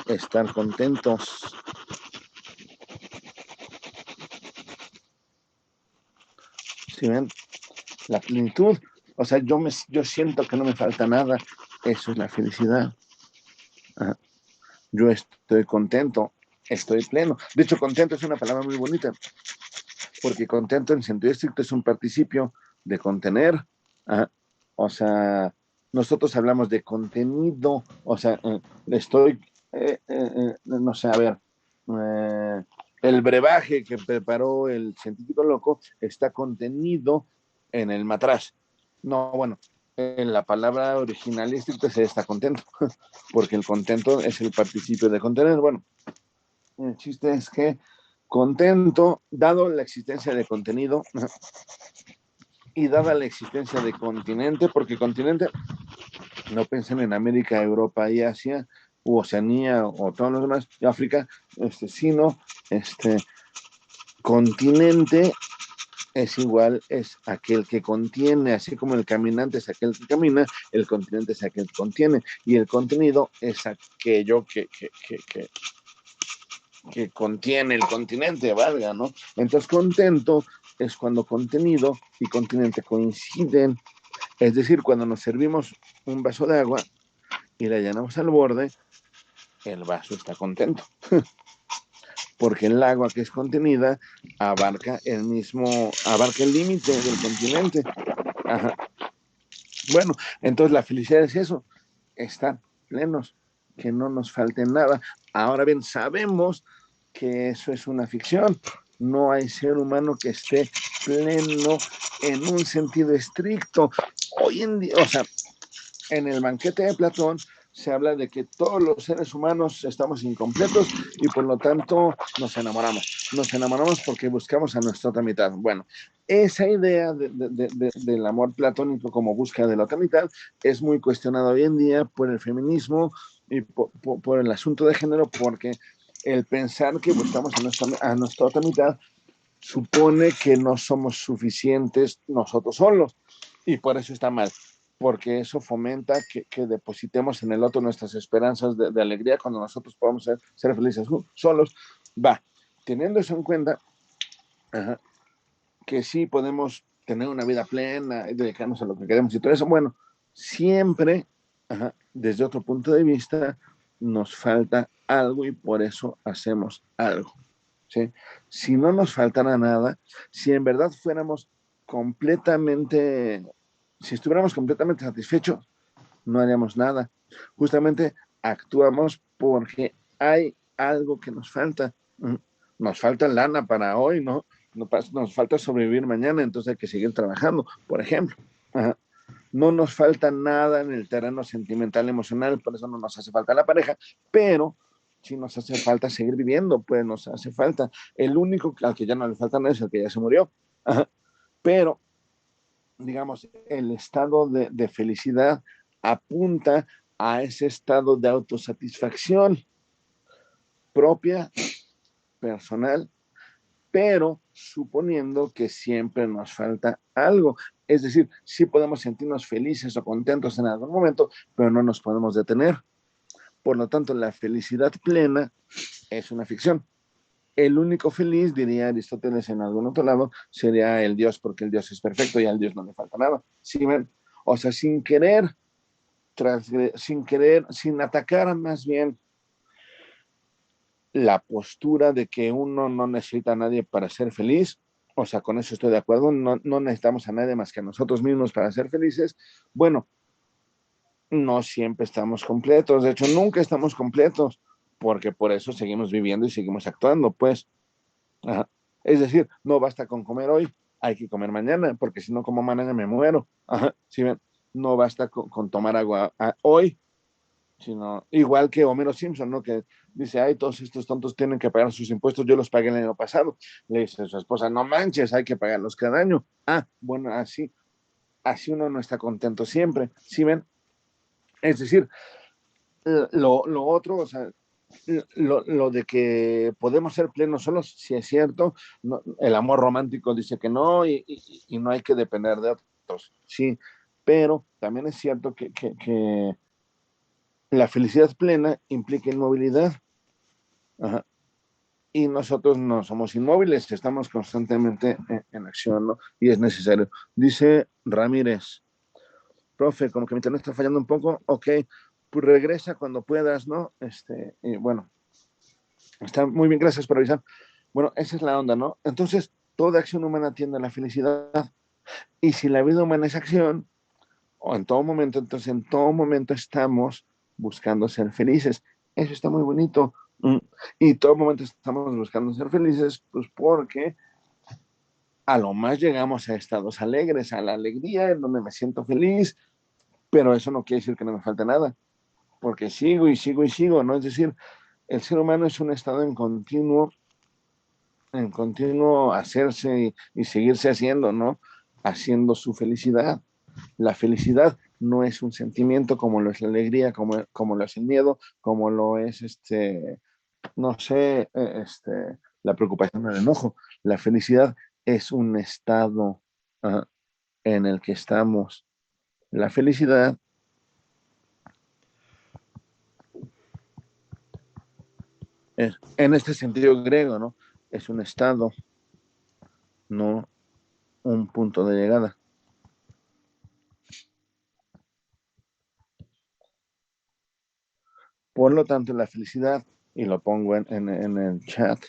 estar contentos. ¿Sí ven? La plenitud, o sea, yo siento que no me falta nada, eso es la felicidad. ¿Ah? Yo estoy contento, estoy pleno. De hecho, contento es una palabra muy bonita, porque contento en sentido estricto es un participio de contener. ¿Ah? O sea, nosotros hablamos de contenido, o sea, no sé, a ver, el brebaje que preparó el científico loco está contenido en el matraz. No, bueno, en la palabra originalística se está contento, porque el contento es el participio de contener. Bueno, el chiste es que contento, dado la existencia de contenido y dada la existencia de continente, porque continente, no piensen en América, Europa y Asia, u Oceanía o todos los demás, y África, sino continente es igual, es aquel que contiene, así como el caminante es aquel que camina, el continente es aquel que contiene, y el contenido es aquello que que contiene el continente, valga, ¿no? Entonces, contento es cuando contenido y continente coinciden. Es decir, cuando nos servimos un vaso de agua y la llenamos al borde, el vaso está contento. Porque el agua que es contenida abarca el límite del continente. Ajá. Bueno, entonces la felicidad es eso, estar plenos, que no nos falte nada. Ahora bien, sabemos que eso es una ficción. No hay ser humano que esté pleno en un sentido estricto. Hoy en día, o sea, en el banquete de Platón se habla de que todos los seres humanos estamos incompletos y por lo tanto nos enamoramos. Nos enamoramos porque buscamos a nuestra otra mitad. Bueno, esa idea del amor platónico como búsqueda de la otra mitad es muy cuestionada hoy en día por el feminismo y por el asunto de género, porque el pensar que buscamos a nuestra otra mitad supone que no somos suficientes nosotros solos y por eso está mal, porque eso fomenta que depositemos en el otro nuestras esperanzas de alegría cuando nosotros podamos ser felices solos. Va, teniendo eso en cuenta, que sí podemos tener una vida plena y dedicarnos a lo que queremos y todo eso, bueno, siempre, desde otro punto de vista, nos falta algo y por eso hacemos algo. ¿Sí? Si no nos faltara nada, si en verdad si estuviéramos completamente satisfechos, no haríamos nada. Justamente actuamos porque hay algo que nos falta. Nos falta lana para hoy, ¿no? Nos falta sobrevivir mañana, entonces hay que seguir trabajando, por ejemplo. No nos falta nada en el terreno sentimental, emocional, por eso no nos hace falta la pareja, pero sí nos hace falta seguir viviendo, pues nos hace falta. El único al que ya no le falta nada es el que ya se murió. Pero, digamos, el estado de felicidad apunta a ese estado de autosatisfacción propia, personal, pero suponiendo que siempre nos falta algo. Es decir, sí podemos sentirnos felices o contentos en algún momento, pero no nos podemos detener. Por lo tanto, la felicidad plena es una ficción. El único feliz, diría Aristóteles en algún otro lado, sería el Dios, porque el Dios es perfecto y al Dios no le falta nada. ¿Sí ven? O sea, sin querer, sin atacar más bien la postura de que uno no necesita a nadie para ser feliz. O sea, con eso estoy de acuerdo, no necesitamos a nadie más que a nosotros mismos para ser felices. Bueno, no siempre estamos completos, de hecho nunca estamos completos, porque por eso seguimos viviendo y seguimos actuando, pues. Ajá. Es decir, no basta con comer hoy, hay que comer mañana, porque si no como mañana me muero. Ajá. ¿Sí ven? No basta con tomar agua hoy, sino igual que Homero Simpson, ¿no? Que dice, ay, todos estos tontos tienen que pagar sus impuestos, yo los pagué el año pasado. Le dice a su esposa, no manches, hay que pagarlos cada año. Bueno, así uno no está contento siempre. ¿Sí ven? Es decir, lo otro, o sea, lo de que podemos ser plenos solos, sí es cierto. No, el amor romántico dice que no y no hay que depender de otros, sí, pero también es cierto que la felicidad plena implica inmovilidad. Ajá. Y nosotros no somos inmóviles, estamos constantemente en acción, ¿no? Y es necesario. Dice Ramírez, profe, como que mi internet está fallando un poco, ok, pues regresa cuando puedas, ¿no? Y bueno, está muy bien, gracias por avisar. Bueno, esa es la onda, ¿no? Entonces, toda acción humana tiende a la felicidad. Y si la vida humana es acción, o en todo momento, entonces en todo momento estamos buscando ser felices. Eso está muy bonito. Y todo momento estamos buscando ser felices, pues porque a lo más llegamos a estados alegres, a la alegría, en donde me siento feliz, pero eso no quiere decir que no me falte nada, porque sigo y sigo y sigo, ¿no? Es decir, el ser humano es un estado en continuo hacerse y seguirse haciendo, ¿no? Haciendo su felicidad. La felicidad no es un sentimiento como lo es la alegría, como lo es el miedo, como lo es no sé, la preocupación, el enojo. La felicidad es un estado en el que estamos. La felicidad en este sentido griego, ¿no? Es un estado, no un punto de llegada. Por lo tanto, la felicidad, y lo pongo en el chat,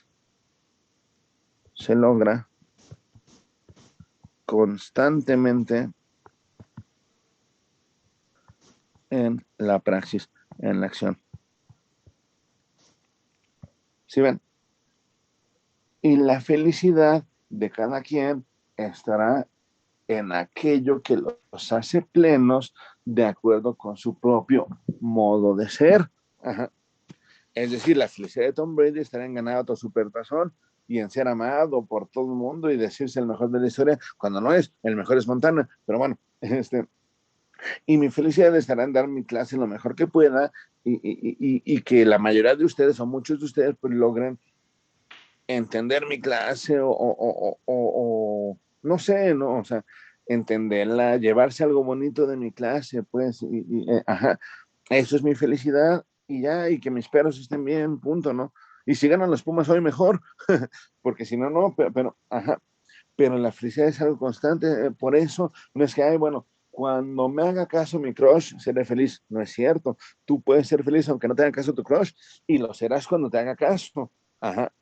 se logra constantemente en la praxis, en la acción. ¿Sí ven? Y la felicidad de cada quien estará en aquello que los hace plenos de acuerdo con su propio modo de ser. Ajá. Es decir, la felicidad de Tom Brady estará en ganar otro supertazón y en ser amado por todo el mundo y decirse el mejor de la historia, cuando no es, el mejor es Montana. Pero bueno, y mi felicidad estará en dar mi clase lo mejor que pueda y que la mayoría de ustedes o muchos de ustedes pues logren entender mi clase o no sé, ¿no? O sea, entenderla, llevarse algo bonito de mi clase, pues, ajá, eso es mi felicidad y ya, y que mis perros estén bien, punto, ¿no? Y si ganan los Pumas hoy mejor, porque si no, no, ajá, pero la felicidad es algo constante, por eso no es que, ay, bueno, cuando me haga caso mi crush, seré feliz, no es cierto, tú puedes ser feliz aunque no te haga caso tu crush, y lo serás cuando te haga caso, ajá,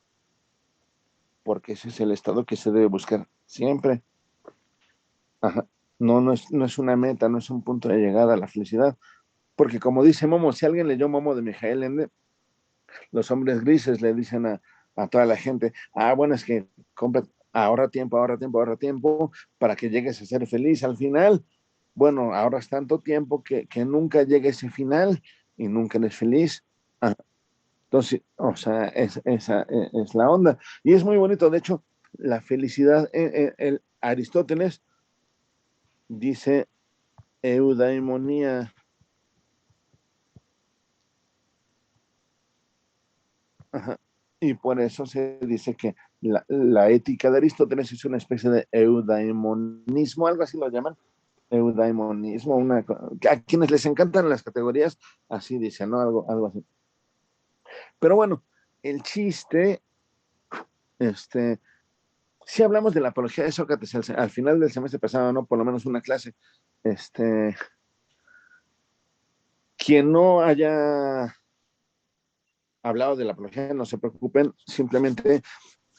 porque ese es el estado que se debe buscar siempre. Ajá. No es una meta, no es un punto de llegada a la felicidad. Porque como dice Momo, si alguien leyó Momo de Mijael Ende, los hombres grises le dicen a toda la gente, bueno, es que compra, ahorra tiempo, ahorra tiempo, ahorra tiempo para que llegues a ser feliz al final. Bueno, ahorras tanto tiempo que nunca llegue ese final y nunca eres feliz. Ajá. Entonces, o sea, esa es la onda. Y es muy bonito, de hecho, la felicidad, el Aristóteles dice eudaimonía. Ajá. Y por eso se dice que la ética de Aristóteles es una especie de eudaimonismo, algo así lo llaman, eudaimonismo, a quienes les encantan las categorías, así dicen, ¿no? Algo así. Pero bueno, el chiste, si hablamos de la apología de Sócrates al final del semestre pasado, ¿no? Por lo menos una clase, quien no haya hablado de la apología, no se preocupen, simplemente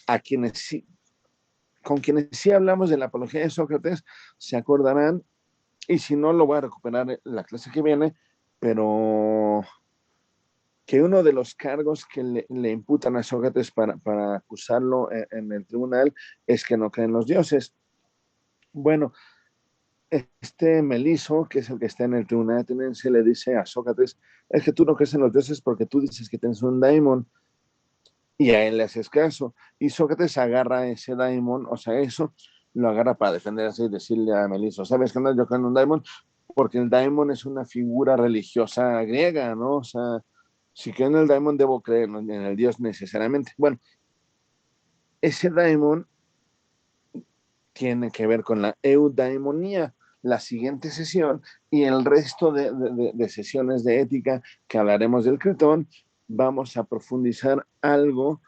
a quienes sí, con quienes sí hablamos de la apología de Sócrates, se acordarán, y si no, lo voy a recuperar la clase que viene, pero que uno de los cargos que le imputan a Sócrates para acusarlo en el tribunal es que no cree en los dioses. Bueno, Meliso, que es el que está en el tribunal ateniense, le dice a Sócrates, es que tú no crees en los dioses porque tú dices que tienes un daimon, y a él le haces caso. Y Sócrates agarra ese daimon, o sea, eso lo agarra para defenderse y decirle a Meliso, ¿sabes qué onda? Yo creo en un daimon, porque el daimon es una figura religiosa griega, ¿no? O sea, si creo en el daimon, debo creer en el dios necesariamente. Bueno, ese daimon tiene que ver con la eudaimonía, la siguiente sesión y el resto de sesiones de ética que hablaremos del Critón, vamos a profundizar algo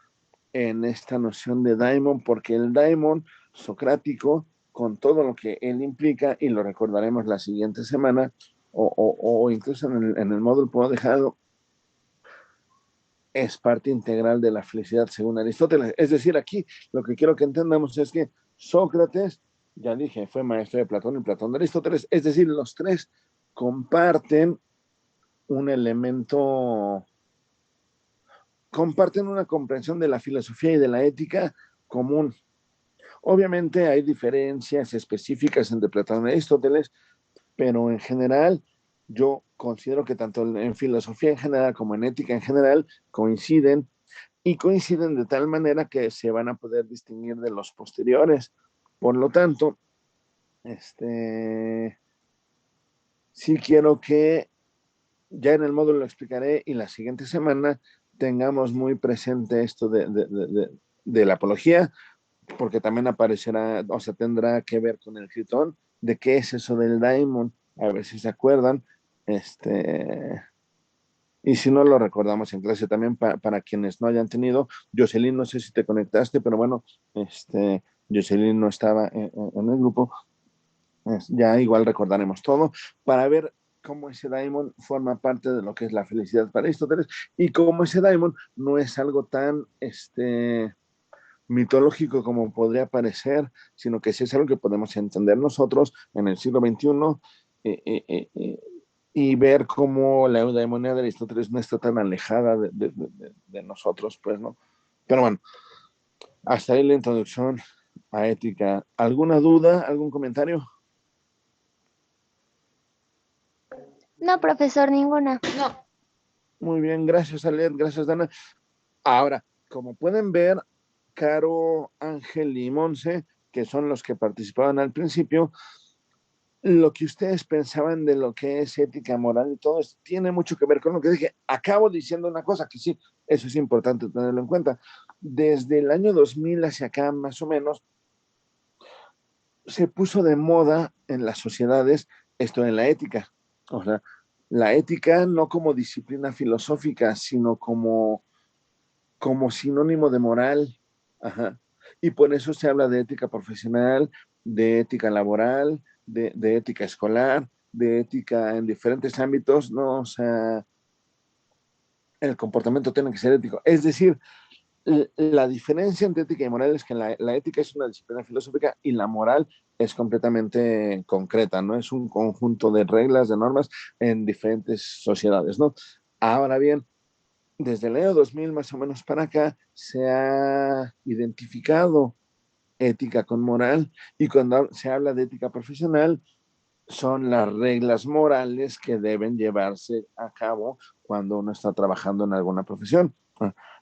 en esta noción de daimon, porque el daimon socrático, con todo lo que él implica, y lo recordaremos la siguiente semana, o incluso en el módulo puedo dejarlo, es parte integral de la felicidad según Aristóteles. Es decir, aquí lo que quiero que entendamos es que Sócrates, ya dije, fue maestro de Platón y Platón de Aristóteles, es decir, los tres comparten un elemento, comparten una comprensión de la filosofía y de la ética común. Obviamente hay diferencias específicas entre Platón y Aristóteles, pero en general yo considero que tanto en filosofía en general como en ética en general coinciden y coinciden de tal manera que se van a poder distinguir de los posteriores. Por lo tanto, sí quiero que ya en el módulo lo explicaré y la siguiente semana tengamos muy presente esto de la apología, porque también aparecerá, o sea, tendrá que ver con el Critón, de qué es eso del daimon, a ver si se acuerdan, Y si no, lo recordamos en clase también para quienes no hayan tenido. Jocelyn, no sé si te conectaste, pero bueno, Jocelyn no estaba en el grupo. Ya igual recordaremos todo para ver cómo ese daimon forma parte de lo que es la felicidad para Aristóteles y cómo ese daimon no es algo tan mitológico como podría parecer, sino que sí es algo que podemos entender nosotros en el siglo XXI y ver cómo la eudaimonia de Aristóteles no está tan alejada de nosotros, pues, ¿no? Pero bueno, hasta ahí la introducción a ética. ¿Alguna duda, algún comentario? No, profesor, ninguna. No, Muy bien, gracias, Alet, gracias, Dana. Ahora, como pueden ver, Caro, Ángel y Monse, que son los que participaban al principio, lo que ustedes pensaban de lo que es ética, moral y todo, tiene mucho que ver con lo que dije. Acabo diciendo una cosa que sí, eso es importante tenerlo en cuenta. Desde el año 2000 hacia acá, más o menos, se puso de moda en las sociedades esto en la ética. O sea, la ética no como disciplina filosófica, sino como sinónimo de moral. Ajá. Y por eso se habla de ética profesional, de ética laboral, de ética escolar, de ética en diferentes ámbitos, ¿no? O sea, el comportamiento tiene que ser ético. Es decir, la diferencia entre ética y moral es que la ética es una disciplina filosófica y la moral es completamente concreta, ¿no? Es un conjunto de reglas, de normas en diferentes sociedades, ¿no? Ahora bien, desde el año 2000 más o menos para acá se ha identificado ética con moral y cuando se habla de ética profesional son las reglas morales que deben llevarse a cabo cuando uno está trabajando en alguna profesión.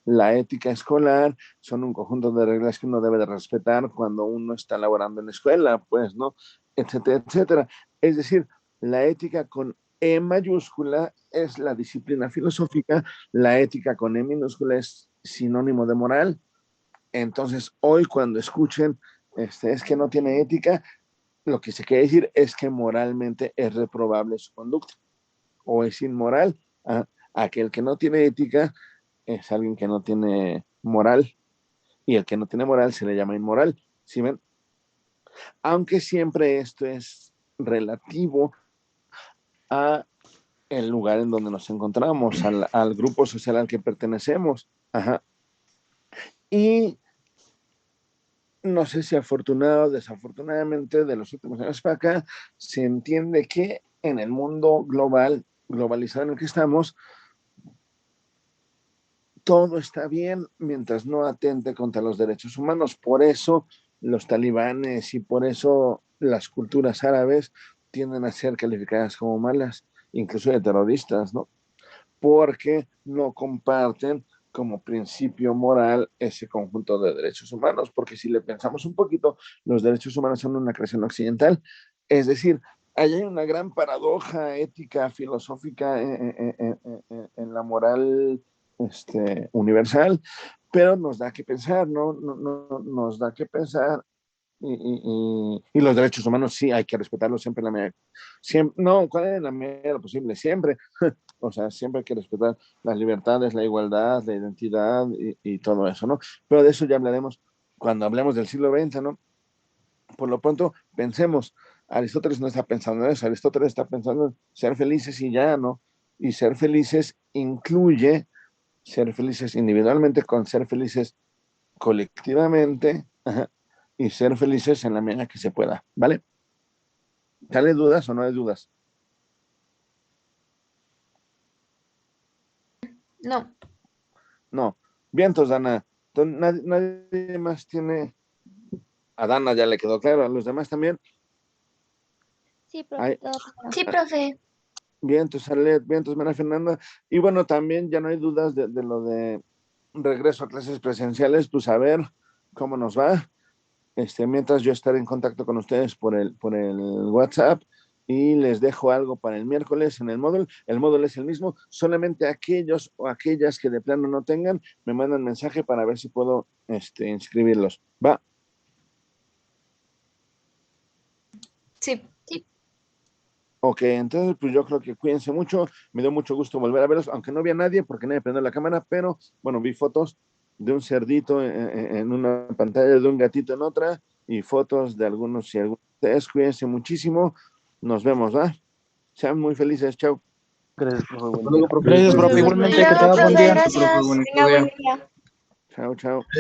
La ética escolar son un conjunto de reglas que uno debe de respetar cuando uno está laborando en la escuela, pues, ¿no? Etcétera, etcétera. Es decir, la ética con E mayúscula es la disciplina filosófica, la ética con E minúscula es sinónimo de moral. Entonces, hoy cuando escuchen, es que no tiene ética, lo que se quiere decir es que moralmente es reprobable su conducta o es inmoral. Aquel que no tiene ética es alguien que no tiene moral y el que no tiene moral se le llama inmoral. ¿Sí ven? Aunque siempre esto es relativo a el lugar en donde nos encontramos, al grupo social al que pertenecemos. Ajá. Y no sé si afortunado o desafortunadamente de los últimos años para acá, se entiende que en el mundo globalizado en el que estamos, todo está bien mientras no atente contra los derechos humanos. Por eso los talibanes y por eso las culturas árabes tienden a ser calificadas como malas, incluso de terroristas, ¿no? Porque no comparten como principio moral ese conjunto de derechos humanos, porque si le pensamos un poquito, los derechos humanos son una creación occidental, es decir, hay una gran paradoja ética, filosófica en la moral universal, pero nos da que pensar, ¿no? Nos da que pensar y los derechos humanos sí hay que respetarlos siempre en la medida. Siempre, no, ¿cuál es la medida posible? Siempre. O sea, siempre hay que respetar las libertades, la igualdad, la identidad y todo eso, ¿no? Pero de eso ya hablaremos cuando hablemos del siglo XX, ¿no? Por lo pronto, pensemos, Aristóteles no está pensando en eso, Aristóteles está pensando en ser felices y ya, ¿no? Y ser felices incluye ser felices individualmente con ser felices colectivamente, ajá, y ser felices en la medida que se pueda, ¿vale? ¿Sale dudas o no hay dudas? no. No. Bien, entonces, Dana, nadie más tiene. A Dana ya le quedó claro, a los demás también. Sí, profe, Ay, todo claro. Sí, profe. bien, entonces, Alet, bien, entonces, María Fernanda. Y bueno, también ya no hay dudas de lo de regreso a clases presenciales, pues a ver cómo nos va. Mientras yo estaré en contacto con ustedes por el WhatsApp y les dejo algo para el miércoles en el módulo. El módulo es el mismo, solamente aquellos o aquellas que de plano no tengan, me mandan mensaje para ver si puedo inscribirlos. Va. Sí. Ok, entonces pues yo creo que cuídense mucho, me dio mucho gusto volver a verlos, aunque no había nadie porque nadie prendió la cámara, pero bueno, vi fotos de un cerdito en una pantalla, de un gatito en otra, y fotos de algunos y algunos de ustedes. Cuídense muchísimo, nos vemos, ¿va? Sean muy felices, chao. Gracias, profe. Buen Hasta luego, día. profe. Gracias, Nos profe. vemos Igualmente, que mañana. Hasta tenga luego, buen profe, día. Profe, gracias. bonito Tenga día. buen día. Chao, chao.